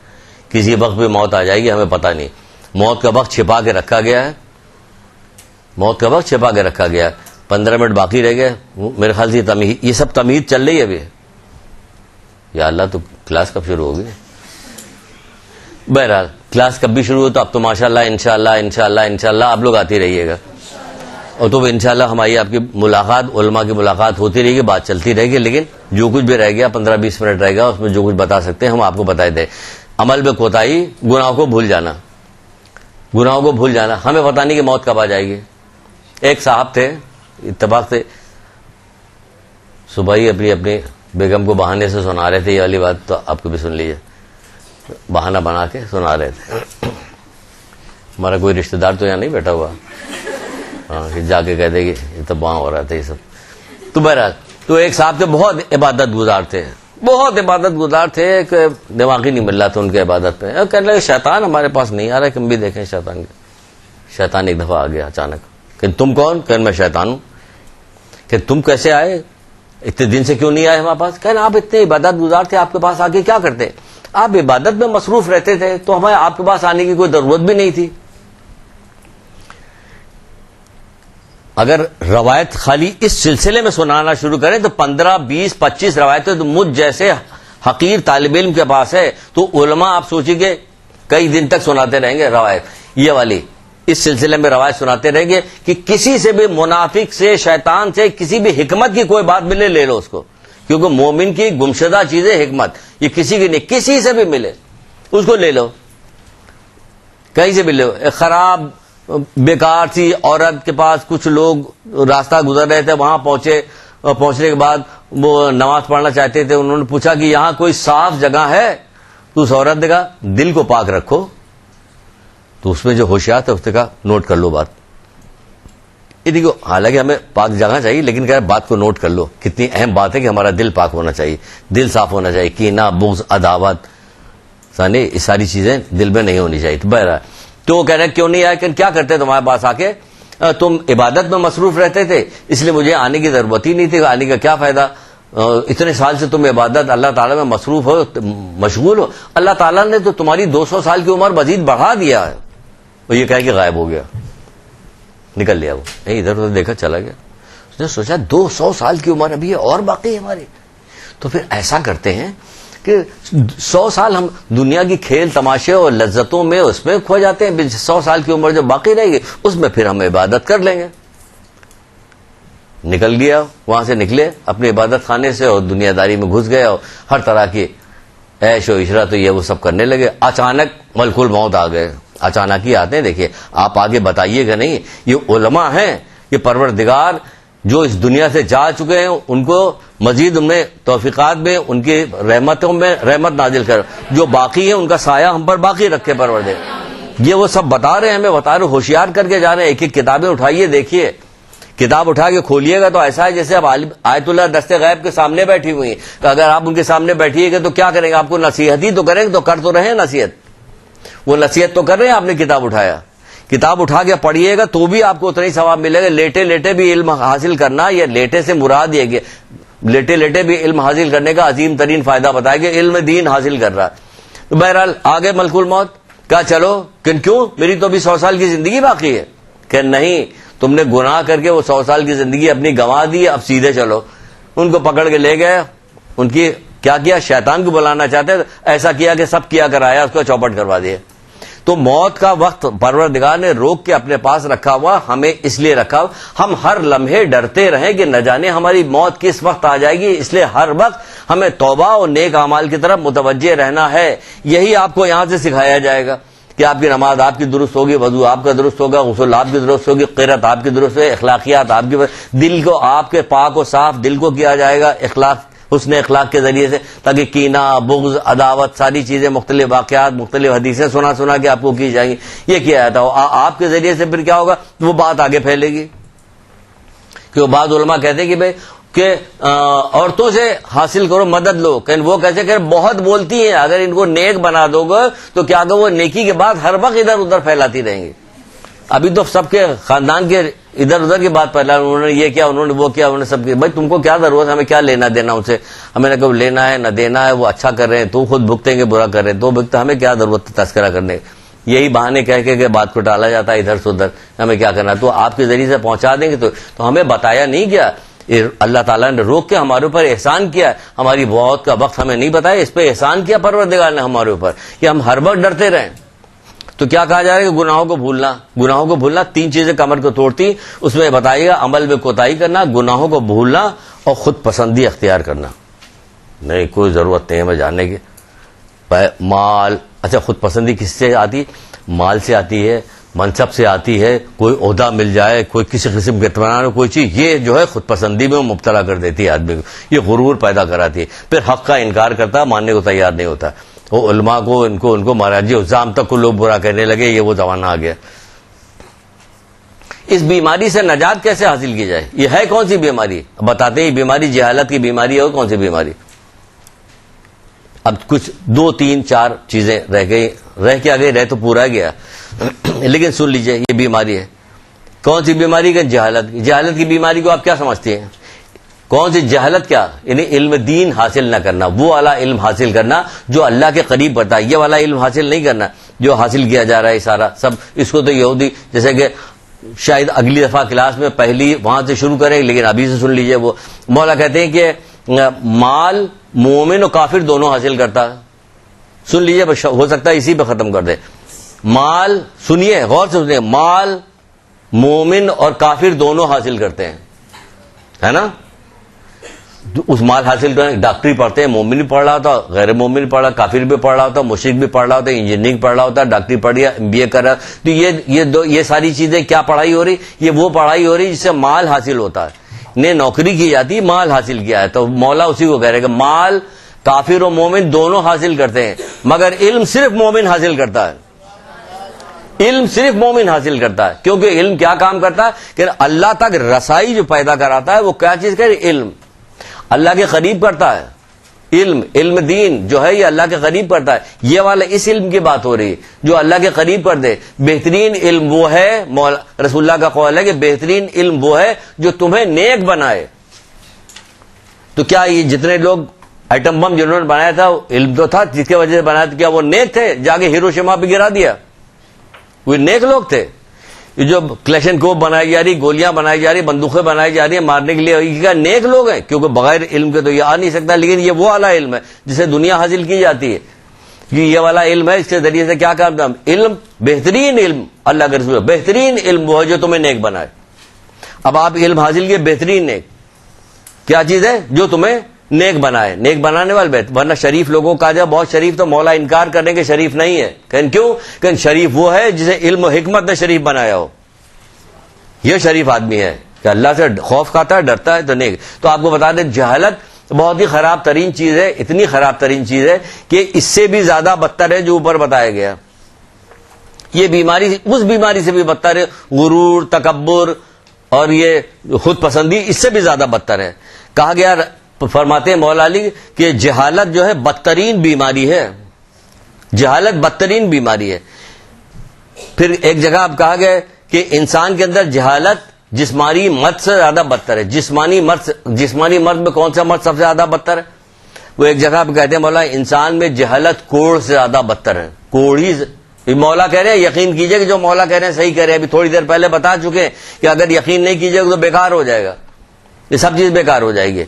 کسی وقت پہ موت آ جائے گی, ہمیں پتہ نہیں. موت کا وقت چھپا کے رکھا گیا ہے, موت کا وقت چھپا کے رکھا گیا ہے. 15 منٹ باقی رہ گئے میرے خیال سے. یہ سب تمہید چل رہی ہے ابھی. یا اللہ, تو کلاس کب شروع ہوگی؟ بہرحال کلاس کب بھی شروع ہو تو اب تو ماشاءاللہ انشاءاللہ انشاءاللہ انشاءاللہ آپ لوگ آتے رہیے گا. اور تو انشاءاللہ ہماری آپ کی ملاقات, علماء کی ملاقات ہوتی رہے گی, بات چلتی رہے گی. لیکن جو کچھ بھی رہ گیا 15-20 منٹ رہ گا, اس میں جو کچھ بتا سکتے ہیں ہم آپ کو بتا دیں. عمل میں کوتاہی, گناہوں کو بھول جانا, گناہوں کو بھول جانا. ہمیں پتہ نہیں کہ موت کب آ جائے گی. ایک صاحب تھے, اتفاق سے صبح ہی اپنی بیگم کو بہانے سے سنا رہے تھے. یہ والی بات تو آپ کو بھی سن لیجیے. بہانہ بنا کے سنا رہے تھے. ہمارا کوئی رشتہ دار تو یہاں نہیں بیٹھا ہوا, ہاں جا کے کہہ دے کہ یہ تو وہاں ہو رہا تھا یہ سب. تو بہرحال تو ایک صاحب تھے, بہت عبادت گزار تھے, بہت عبادت گزار تھے کہ دماغ ہی نہیں مل رہا تھا ان کے عبادت پہ. کہنے لگے شیطان ہمارے پاس نہیں آ رہا کہ ہم بھی دیکھیں شیطان کے. شیطان ایک دفعہ آ گیا اچانک کہ تم کون؟ کہ میں شیطان ہوں. کہ تم کیسے آئے؟ اتنے دن سے کیوں نہیں آئے ہمارے پاس؟ کہنا آپ اتنے عبادت گزار تھے, آپ کے پاس آ کے کیا کرتے؟ آپ عبادت میں مصروف رہتے تھے تو ہمیں آپ کے پاس آنے کی کوئی ضرورت بھی نہیں تھی. اگر روایت خالی اس سلسلے میں سنانا شروع کریں تو 15, 20, 25 روایتیں تو مجھ جیسے حقیر طالب علم کے پاس ہے, تو علماء آپ سوچیں کہ کئی دن تک سناتے رہیں گے روایت یہ والی. اس سلسلے میں روایت سناتے رہیں گے کہ کسی سے بھی منافق سے, شیطان سے, کسی بھی حکمت کی کوئی بات ملے لے لو اس کو, کیونکہ مومن کی گمشدہ چیز ہے حکمت. یہ کسی کی نہیں, کسی سے بھی ملے اس کو لے لو, کہیں سے بھی لے لو. خراب بیکار سی عورت کے پاس کچھ لوگ راستہ گزر رہے تھے, وہاں پہنچنے کے بعد وہ نماز پڑھنا چاہتے تھے. انہوں نے پوچھا کہ یہاں کوئی صاف جگہ ہے؟ تو اس عورت نے کہا دل کو پاک رکھو. تو اس میں جو ہوشیار تھا اس نے کہا نوٹ کر لو بات. یہ دیکھو, حالانکہ ہمیں پاک جگہ چاہیے لیکن کہہ بات کو نوٹ کر لو. کتنی اہم بات ہے کہ ہمارا دل پاک ہونا چاہیے, دل صاف ہونا چاہیے. کینہ, بغض, عداوت, یہ ساری چیزیں دل میں نہیں ہونی چاہیے. بہرحال تو وہ کہہ رہے کیوں نہیں آئے, کہ کیا کرتے تمہارے پاس آ کے؟ تم عبادت میں مصروف رہتے تھے اس لیے مجھے آنے کی ضرورت ہی نہیں تھی. آنے کا کیا فائدہ؟ اتنے سال سے تم عبادت اللہ تعالیٰ میں مصروف ہو, مشغول ہو. اللہ تعالیٰ نے تو تمہاری 200 سال کی عمر مزید بڑھا دیا ہے. وہ یہ کہہ کہ غائب ہو گیا, نکل لیا. وہ نہیں, ادھر ادھر دیکھا چلا گیا. اس نے سوچا 200 سال کی عمر ابھی ہے اور باقی ہے ہماری. تو پھر ایسا کرتے ہیں کہ 100 سال ہم دنیا کی کھیل تماشے اور لذتوں میں اس میں کھو جاتے ہیں. 100 سال کی عمر جو باقی رہے گی اس میں پھر ہم عبادت کر لیں گے. نکل گیا, وہاں سے نکلے اپنے عبادت خانے سے اور دنیا داری میں گھس گئے اور ہر طرح کی عیش و عشرت تو یہ وہ سب کرنے لگے. اچانک ملک الموت آ گئے. اچانک ہی آتے ہیں. دیکھیے آپ آگے بتائیے گا نہیں, یہ علماء ہیں, یہ پروردگار جو اس دنیا سے جا چکے ہیں ان کو مزید ان میں توفیقات میں, ان کی رحمتوں میں رحمت نازل کر. جو باقی ہیں ان کا سایہ ہم پر باقی رکھے پروردگار. یہ وہ سب بتا رہے ہیں, ہمیں بتا رہے, ہوشیار کر کے جا رہے ہیں. ایک ایک کتابیں اٹھائیے, دیکھیے. کتاب اٹھا کے کھولیے گا تو ایسا ہے جیسے اب آیت اللہ دست غیب کے سامنے بیٹھی ہوئی ہیں. تو اگر آپ ان کے سامنے بیٹھیے گا تو کیا کریں گے؟ آپ کو نصیحت ہی تو کریں گے. تو کر تو رہے ہیں نصیحت, وہ نصیحت تو کر رہے ہیں. آپ نے کتاب اٹھایا, کتاب اٹھا کے پڑھیے گا تو بھی آپ کو اتنا ہی ثواب ملے گا. لیٹے لیٹے بھی علم حاصل کرنا, یہ لیٹے سے مراد یہ کہ لیٹے لیٹے بھی علم حاصل کرنے کا عظیم ترین فائدہ بتایا کہ علم دین حاصل کر رہا. تو بہرحال آگے ملک الموت. کہا چلو, کیوں؟ میری تو ابھی 100 سال کی زندگی باقی ہے. کہ نہیں, تم نے گناہ کر کے وہ 100 سال کی زندگی اپنی گنوا دی, اب سیدھے چلو. ان کو پکڑ کے لے گئے. ان کی کیا کیا؟ شیطان کو بلانا چاہتے, ایسا کیا کہ سب کیا کرایا, اس کو چوپٹ کروا دیا. تو موت کا وقت پروردگار نے روک کے اپنے پاس رکھا ہوا, ہمیں اس لیے رکھا ہم ہر لمحے ڈرتے رہیں کہ نہ جانے ہماری موت کس وقت آ جائے گی. اس لیے ہر وقت ہمیں توبہ اور نیک اعمال کی طرف متوجہ رہنا ہے. یہی آپ کو یہاں سے سکھایا جائے گا کہ آپ کی نماز آپ کی درست ہوگی, وضو آپ کا درست ہوگا, غسل آپ کی درست ہوگی, قرات آپ کی درست ہوگی, اخلاقیات آپ کی, دل کو آپ کے پاک و صاف دل کو کیا جائے گا حسن اخلاق کے ذریعے سے, تاکہ کینہ, بغض, عداوت, ساری چیزیں, مختلف واقعات, مختلف حدیثیں سنا کے آپ کو کی جائیں گی. یہ کیا جاتا ہے آپ کے ذریعے سے. پھر کیا ہوگا؟ وہ بات آگے پھیلے گی. کہ بعض علماء کہتے ہیں کہ بھائی کہ عورتوں سے حاصل کرو, مدد لو. کہ وہ کیسے کہ بہت بولتی ہیں, اگر ان کو نیک بنا دو گے تو کیا کہ وہ نیکی کے بعد ہر وقت ادھر ادھر پھیلاتی رہیں گی. ابھی تو سب کے خاندان کے ادھر ادھر کی بات پھیلا, انہوں نے یہ کیا, انہوں نے وہ کیا, انہوں نے سب کیا. بھائی تم کو کیا ضرورت ہے, ہمیں کیا لینا دینا ان سے؟ ہمیں نہ کبھی لینا ہے نہ دینا ہے. وہ اچھا کر رہے ہیں تو خود بھگتیں گے, برا کر رہے ہیں تو بھگتے, ہمیں کیا ضرورت ہے تذکرہ کرنے. یہی بہانے کہہ کے بات کو ٹالا جاتا ہے ادھر سے ادھر, ہمیں کیا کرنا. تو آپ کے ذریعے سے پہنچا دیں گے. تو ہمیں بتایا نہیں گیا, اللہ تعالیٰ نے روک کے ہمارے اوپر احسان کیا. ہماری موت کا وقت ہمیں نہیں بتایا, اس پہ احسان کیا پروردگار نے ہمارے اوپر کہ ہم ہر وقت ڈرتے رہیں. تو کیا کہا جا رہا ہے کہ گناہوں کو بھولنا. گناہوں کو بھولنا 3 چیزیں کمر کو توڑتی. اس میں بتائیے گا عمل میں کوتاہی کرنا, گناہوں کو بھولنا اور خود پسندی اختیار کرنا. نہیں, کوئی ضرورت نہیں ہمیں جاننے کی. مال, اچھا خود پسندی کس سے آتی؟ مال سے آتی ہے, منصب سے آتی ہے. کوئی عہدہ مل جائے, کوئی کسی قسم کے اطمینان, کوئی چیز, یہ جو ہے خود پسندی میں مبتلا کر دیتی ہے آدمی کو. یہ غرور پیدا کراتی ہے. پھر حق کا انکار کرتا ہے, ماننے کو تیار نہیں ہوتا. وہ علماء کو ان کو مہاراج جی عزام تک کو لوگ برا کہنے لگے. یہ وہ زمانہ آ گیا. اس بیماری سے نجات کیسے حاصل کی جائے؟ یہ ہے کون سی بیماری؟ بتاتے ہیں. بیماری جہالت کی بیماری ہے. اور کون سی بیماری؟ اب کچھ 2 3 4 چیزیں رہ کے آگے رہ تو پورا گیا لیکن سن لیجئے یہ بیماری ہے. کون سی بیماری کا؟ جہالت. جہالت کی بیماری کو آپ کیا سمجھتے ہیں؟ کون سی جہالت؟ کیا یعنی علم دین حاصل نہ کرنا، وہ والا علم حاصل کرنا جو اللہ کے قریب بتا. یہ والا علم حاصل نہیں کرنا جو حاصل کیا جا رہا ہے سارا سب. اس کو تو یہودی جیسے کہ شاید اگلی دفعہ کلاس میں پہلی وہاں سے شروع کریں لیکن ابھی سے سن لیجئے. وہ مولا کہتے ہیں کہ مال مومن و کافر دونوں حاصل کرتا ہے. سن لیجئے، ہو سکتا ہے اسی پہ ختم کر دیں. مال سنیے، غور سے سنیے، مال مومن اور کافر دونوں حاصل کرتے ہیں، ہے نا. اس مال حاصل کرنے ڈاکٹری پڑھتے ہیں، مومن بھی پڑھ رہا ہوتا، غیر مومن بھی پڑھ رہا، کافر بھی پڑھ رہا ہوتا، مشرک بھی پڑھ رہا ہوتا، انجینئرنگ پڑھ رہا ہوتا، ڈاکٹری پڑھ رہا، MBA کر رہا. تو یہ ساری چیزیں کیا پڑھائی ہو رہی؟ یہ وہ پڑھائی ہو رہی جس سے مال حاصل ہوتا ہے. نے نوکری کی جاتی، مال حاصل کیا ہے. تو مولا اسی کو کہہ رہے کہ مال کافر و مومن دونوں حاصل کرتے ہیں مگر علم صرف مومن حاصل کرتا ہے. علم صرف مومن حاصل کرتا ہے. کیونکہ علم کیا کام کرتا ہے کہ اللہ تک رسائی جو پیدا کراتا ہے. وہ کیا چیز کہ علم اللہ کے قریب کرتا ہے. علم دین جو ہے یہ اللہ کے قریب کرتا ہے. یہ والا اس علم کی بات ہو رہی ہے جو اللہ کے قریب کر دے. بہترین علم وہ ہے، رسول اللہ کا قول ہے کہ بہترین علم وہ ہے جو تمہیں نیک بنائے. تو کیا یہ جتنے لوگ ایٹم بم جنہوں نے بنایا تھا علم تو تھا جس کی وجہ سے بنایا تھا، کیا وہ نیک تھے؟ جا کے ہیروشیما پہ گرا دیا، وہ نیک لوگ تھے؟ یہ جو کلیشن کوپ بنائی جا رہی، گولیاں بنائی جا رہی، بندوقیں بنائی جا رہی ہیں مارنے کے لیے، یہ کیا نیک لوگ ہیں؟ کیونکہ بغیر علم کے تو یہ آ نہیں سکتا. لیکن یہ وہ والا علم ہے جسے دنیا حاصل کی جاتی ہے. یہ والا علم ہے، اس کے ذریعے سے کیا کام تھا؟ علم بہترین علم اللہ کے رسول، بہترین علم وہ ہے جو تمہیں نیک بنائے. اب آپ علم حاصل کیے، بہترین نیک کیا چیز ہے؟ جو تمہیں نیک بنائے، نیک بنانے والے بہت. ورنہ شریف لوگوں کا جب بہت شریف تو مولا انکار کرنے کے شریف نہیں ہے. کیوں؟ کہ شریف وہ ہے جسے علم و حکمت نے شریف بنایا ہو. یہ شریف آدمی ہے کہ اللہ سے خوف کھاتا ہے، ڈرتا ہے تو نیک. تو آپ کو بتا دیں جہالت بہت ہی خراب ترین چیز ہے. اتنی خراب ترین چیز ہے کہ اس سے بھی زیادہ بدتر ہے جو اوپر بتایا گیا. یہ بیماری اس بیماری سے بھی بدتر ہے. غرور، تکبر اور یہ خود پسندی اس سے بھی زیادہ بدتر ہے. کہا گیا، فرماتے ہیں مولا علی کہ جہالت جو ہے بدترین بیماری ہے. جہالت بدترین بیماری ہے. پھر ایک جگہ آپ کہا گیا کہ انسان کے اندر جہالت جسمانی مرض سے زیادہ بدتر ہے. جسمانی مرض میں کون سا مرض سب سے زیادہ بدتر ہے؟ وہ ایک جگہ آپ کہتے ہیں مولا انسان میں جہالت کوڑ سے زیادہ بدتر ہے. کوڑ ہی مولا کہہ رہے ہیں. یقین کیجئے کہ جو مولا کہہ رہے ہیں صحیح کہہ رہے ہیں. ابھی تھوڑی دیر پہلے بتا چکے ہیں کہ اگر یقین نہیں کیجئے گا تو بیکار ہو جائے گا، یہ سب چیز بیکار ہو جائے گی.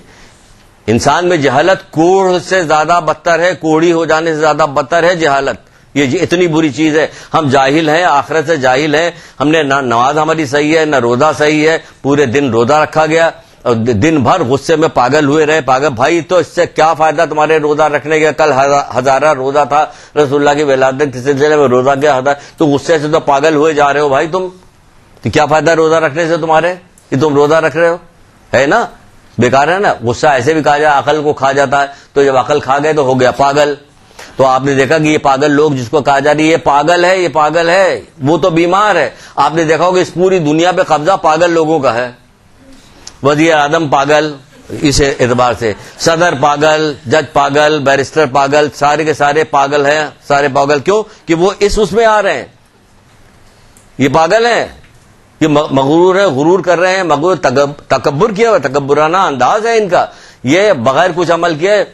انسان میں جہالت کوڑ سے زیادہ بدتر ہے، کوڑی ہو جانے سے زیادہ بدتر ہے جہالت. یہ اتنی بری چیز ہے. ہم جاہل ہیں، آخرت سے جاہل ہیں. ہم نے نہ نماز ہماری صحیح ہے، نہ روزہ صحیح ہے. پورے دن روزہ رکھا گیا اور دن بھر غصے میں پاگل ہوئے رہے. پاگل بھائی تو اس سے کیا فائدہ تمہارے روزہ رکھنے کا؟ کل ہزارہ روزہ تھا، رسول اللہ کی ولادت کے سلسلے میں روزہ کیا تھا، تو غصے سے تو پاگل ہوئے جا رہے ہو بھائی تم. تو کیا فائدہ روزہ رکھنے سے تمہارے کہ تم روزہ رکھ رہے ہو؟ ہے نا، بیکار ہے نا. غصہ ایسے بھی کہا جائے عقل کو کھا جاتا ہے. تو جب عقل کھا گئے تو ہو گیا پاگل. تو آپ نے دیکھا کہ یہ پاگل لوگ جس کو کہا جا رہی ہے یہ پاگل ہے، یہ پاگل ہے، وہ تو بیمار ہے. آپ نے دیکھا ہوگا اس پوری دنیا پہ قبضہ پاگل لوگوں کا ہے. وزیر اعظم پاگل اس اعتبار سے، صدر پاگل، جج پاگل، بیرسٹر پاگل، سارے کے سارے پاگل ہیں. سارے پاگل کیوں؟ کہ وہ اس میں آ رہے ہیں. یہ پاگل ہیں، یہ مغرور ہے، غرور کر رہے ہیں، مغرور تکبر کیا ہوا، تکبرانہ انداز ہے ان کا. یہ بغیر کچھ عمل کیے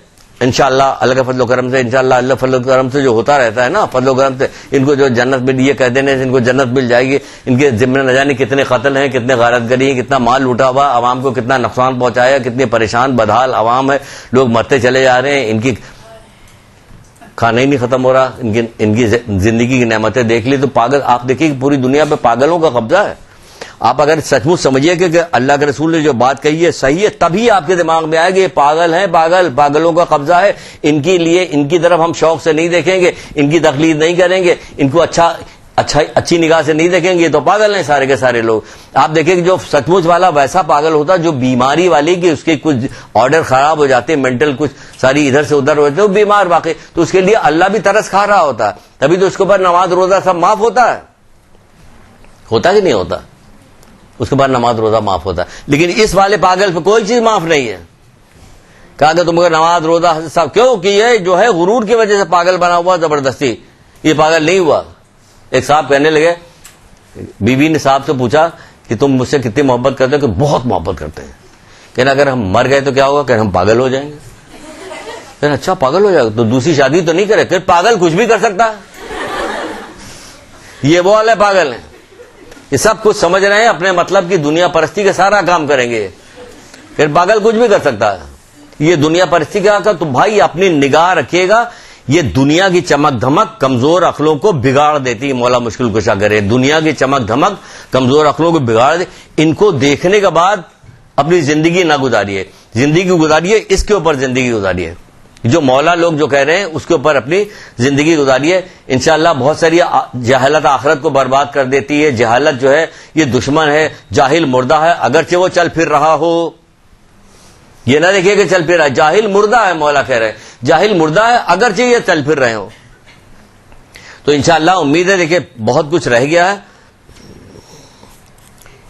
انشاءاللہ اللہ کے فضل و کرم سے، انشاءاللہ اللہ فضل و کرم سے جو ہوتا رہتا ہے نا، فضل و کرم سے ان کو جو جنت مل، یہ کہہ دینے سے ان کو جنت مل جائے گی. ان کے ذمہ نہ جانے کتنے قتل ہیں، کتنے غارت گری ہیں، کتنا مال لوٹا ہوا، عوام کو کتنا نقصان پہنچایا، کتنے پریشان بدحال عوام ہے، لوگ مرتے چلے جا رہے ہیں. ان کی کھانا ہی نہیں ختم ہو رہا. ان کی زندگی کی نعمتیں دیکھ لی تو پاگل. آپ دیکھیے کہ پوری دنیا پہ پاگلوں کا قبضہ ہے. آپ اگر سچ مچ سمجھیے کہ اللہ کے رسول نے جو بات کہی ہے صحیح ہے، تبھی آپ کے دماغ میں آئے گا یہ پاگل ہیں، پاگلوں کا قبضہ ہے. ان کے لیے ان کی طرف ہم شوق سے نہیں دیکھیں گے، ان کی تقلید نہیں کریں گے، ان کو اچھی نگاہ سے نہیں دیکھیں گے. یہ تو پاگل ہیں سارے کے سارے لوگ. آپ دیکھیں کہ جو سچ مچ والا ویسا پاگل ہوتا جو بیماری والی کہ اس کے کچھ آرڈر خراب ہو جاتے، مینٹل کچھ ساری ادھر سے ادھر ہو جاتے، وہ بیمار واقعی. تو اس کے لیے اللہ بھی ترس کھا رہا ہوتا ہے، تبھی تو اس کے اوپر نماز روزہ سب معاف ہوتا ہے. ہوتا کہ نہیں ہوتا؟ اس کے بعد نماز روزہ معاف ہوتا ہے. لیکن اس والے پاگل پہ کوئی چیز معاف نہیں ہے. کہا کہ تم اگر نماز روزہ حج صاحب کیوں کہ یہ جو ہے غرور کی وجہ سے پاگل بنا ہوا زبردستی، یہ پاگل نہیں ہوا. ایک صاحب کہنے لگے، بیوی نے صاحب سے پوچھا کہ تم مجھ سے کتنی محبت کرتے ہو؟ کہ بہت محبت کرتے ہیں. کہنا اگر ہم مر گئے تو کیا ہوگا؟ کہ ہم پاگل ہو جائیں گے. کہنا اچھا پاگل ہو جائے گا تو دوسری شادی تو نہیں کرے؟ کہ پاگل کچھ بھی کر سکتا ہے. یہ وہ والے پاگل ہیں، یہ سب کچھ سمجھ رہے ہیں، اپنے مطلب کی دنیا پرستی کے سارا کام کریں گے. پھر پاگل کچھ بھی کر سکتا ہے. یہ دنیا پرستی کا تو بھائی اپنی نگاہ رکھیے گا. یہ دنیا کی چمک دھمک کمزور عقلوں کو بگاڑ دیتی ہے. مولا مشکل کشا کرے. دنیا کی چمک دھمک کمزور عقلوں کو بگاڑ دے. ان کو دیکھنے کے بعد اپنی زندگی نہ گزاریے. زندگی گزاریے اس کے اوپر زندگی گزاریے. جو مولا لوگ جو کہہ رہے ہیں اس کے اوپر اپنی زندگی گزاریے. انشاءاللہ بہت ساری جہالت آخرت کو برباد کر دیتی ہے. جہالت جو ہے یہ دشمن ہے. جاہل مردہ ہے اگرچہ وہ چل پھر رہا ہو. یہ نہ دیکھیے کہ چل پھر رہا ہے. جاہل مردہ ہے، مولا کہہ رہے ہیں جاہل مردہ ہے اگرچہ یہ چل پھر رہے ہو. تو انشاءاللہ امید ہے. دیکھیے بہت کچھ رہ گیا ہے.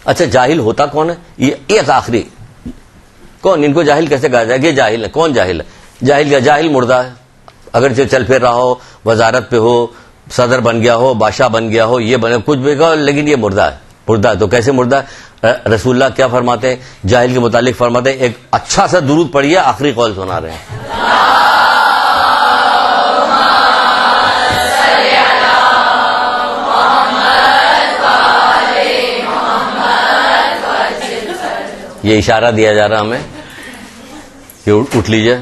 اچھا جاہل ہوتا کون ہے؟ یہ ایک آخری کون؟ ان کو جاہل کیسے کہا جائے؟ کہ جاہل ہے. کون جاہل ہے؟ جاہل کیا؟ جاہل مردہ ہے اگرچہ چل پھر رہا ہو، وزارت پہ ہو، صدر بن گیا ہو، بادشاہ بن گیا ہو، یہ بنے کچھ بھی کہو، لیکن یہ مردہ ہے. مردہ ہے تو کیسے مردہ ہے؟ رسول اللہ کیا فرماتے ہیں جاہل کے متعلق؟ فرماتے ہیں ایک اچھا سا درود پڑھیے، آخری قول سنا رہے ہیں. یہ اشارہ دیا جا رہا ہمیں کہ اٹھ لیجئے،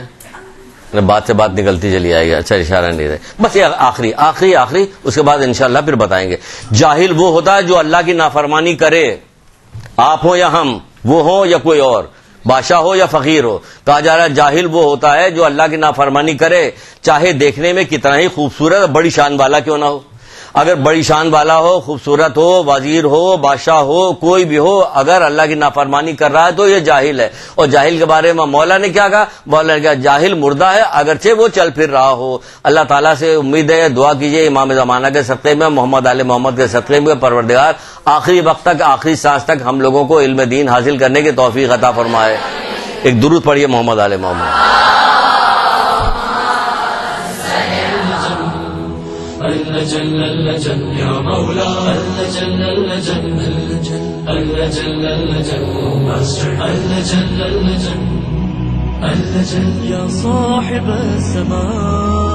بات سے بات نکلتی چلی آئے گی. اچھا اشارہ نہیں رہے، بس یہ آخری آخری آخری. اس کے بعد انشاءاللہ پھر بتائیں گے. جاہل وہ ہوتا ہے جو اللہ کی نافرمانی کرے، آپ ہو یا ہم، وہ ہو یا کوئی اور، بادشاہ ہو یا فقیر ہو. کہا جا رہا ہے جاہل وہ ہوتا ہے جو اللہ کی نافرمانی کرے، چاہے دیکھنے میں کتنا ہی خوبصورت بڑی شان والا کیوں نہ ہو. اگر بڑی شان والا ہو، خوبصورت ہو، وزیر ہو، بادشاہ ہو، کوئی بھی ہو، اگر اللہ کی نافرمانی کر رہا ہے تو یہ جاہل ہے. اور جاہل کے بارے میں مولا نے کیا کہا؟ مولا نے کہا جاہل مردہ ہے اگرچہ وہ چل پھر رہا ہو. اللہ تعالیٰ سے امید ہے، دعا کیجئے امام زمانہ کے صدقے میں، محمد آل محمد کے صدقے میں، پروردگار آخری وقت تک، آخری سانس تک ہم لوگوں کو علم دین حاصل کرنے کی توفیق عطا فرمائے. ایک درود پڑھیے محمد آل محمد. اللجن اللجن يا مولا اللجن اللجن اللجن اللجن اللجن اللجن اللجن يا صاحب السماء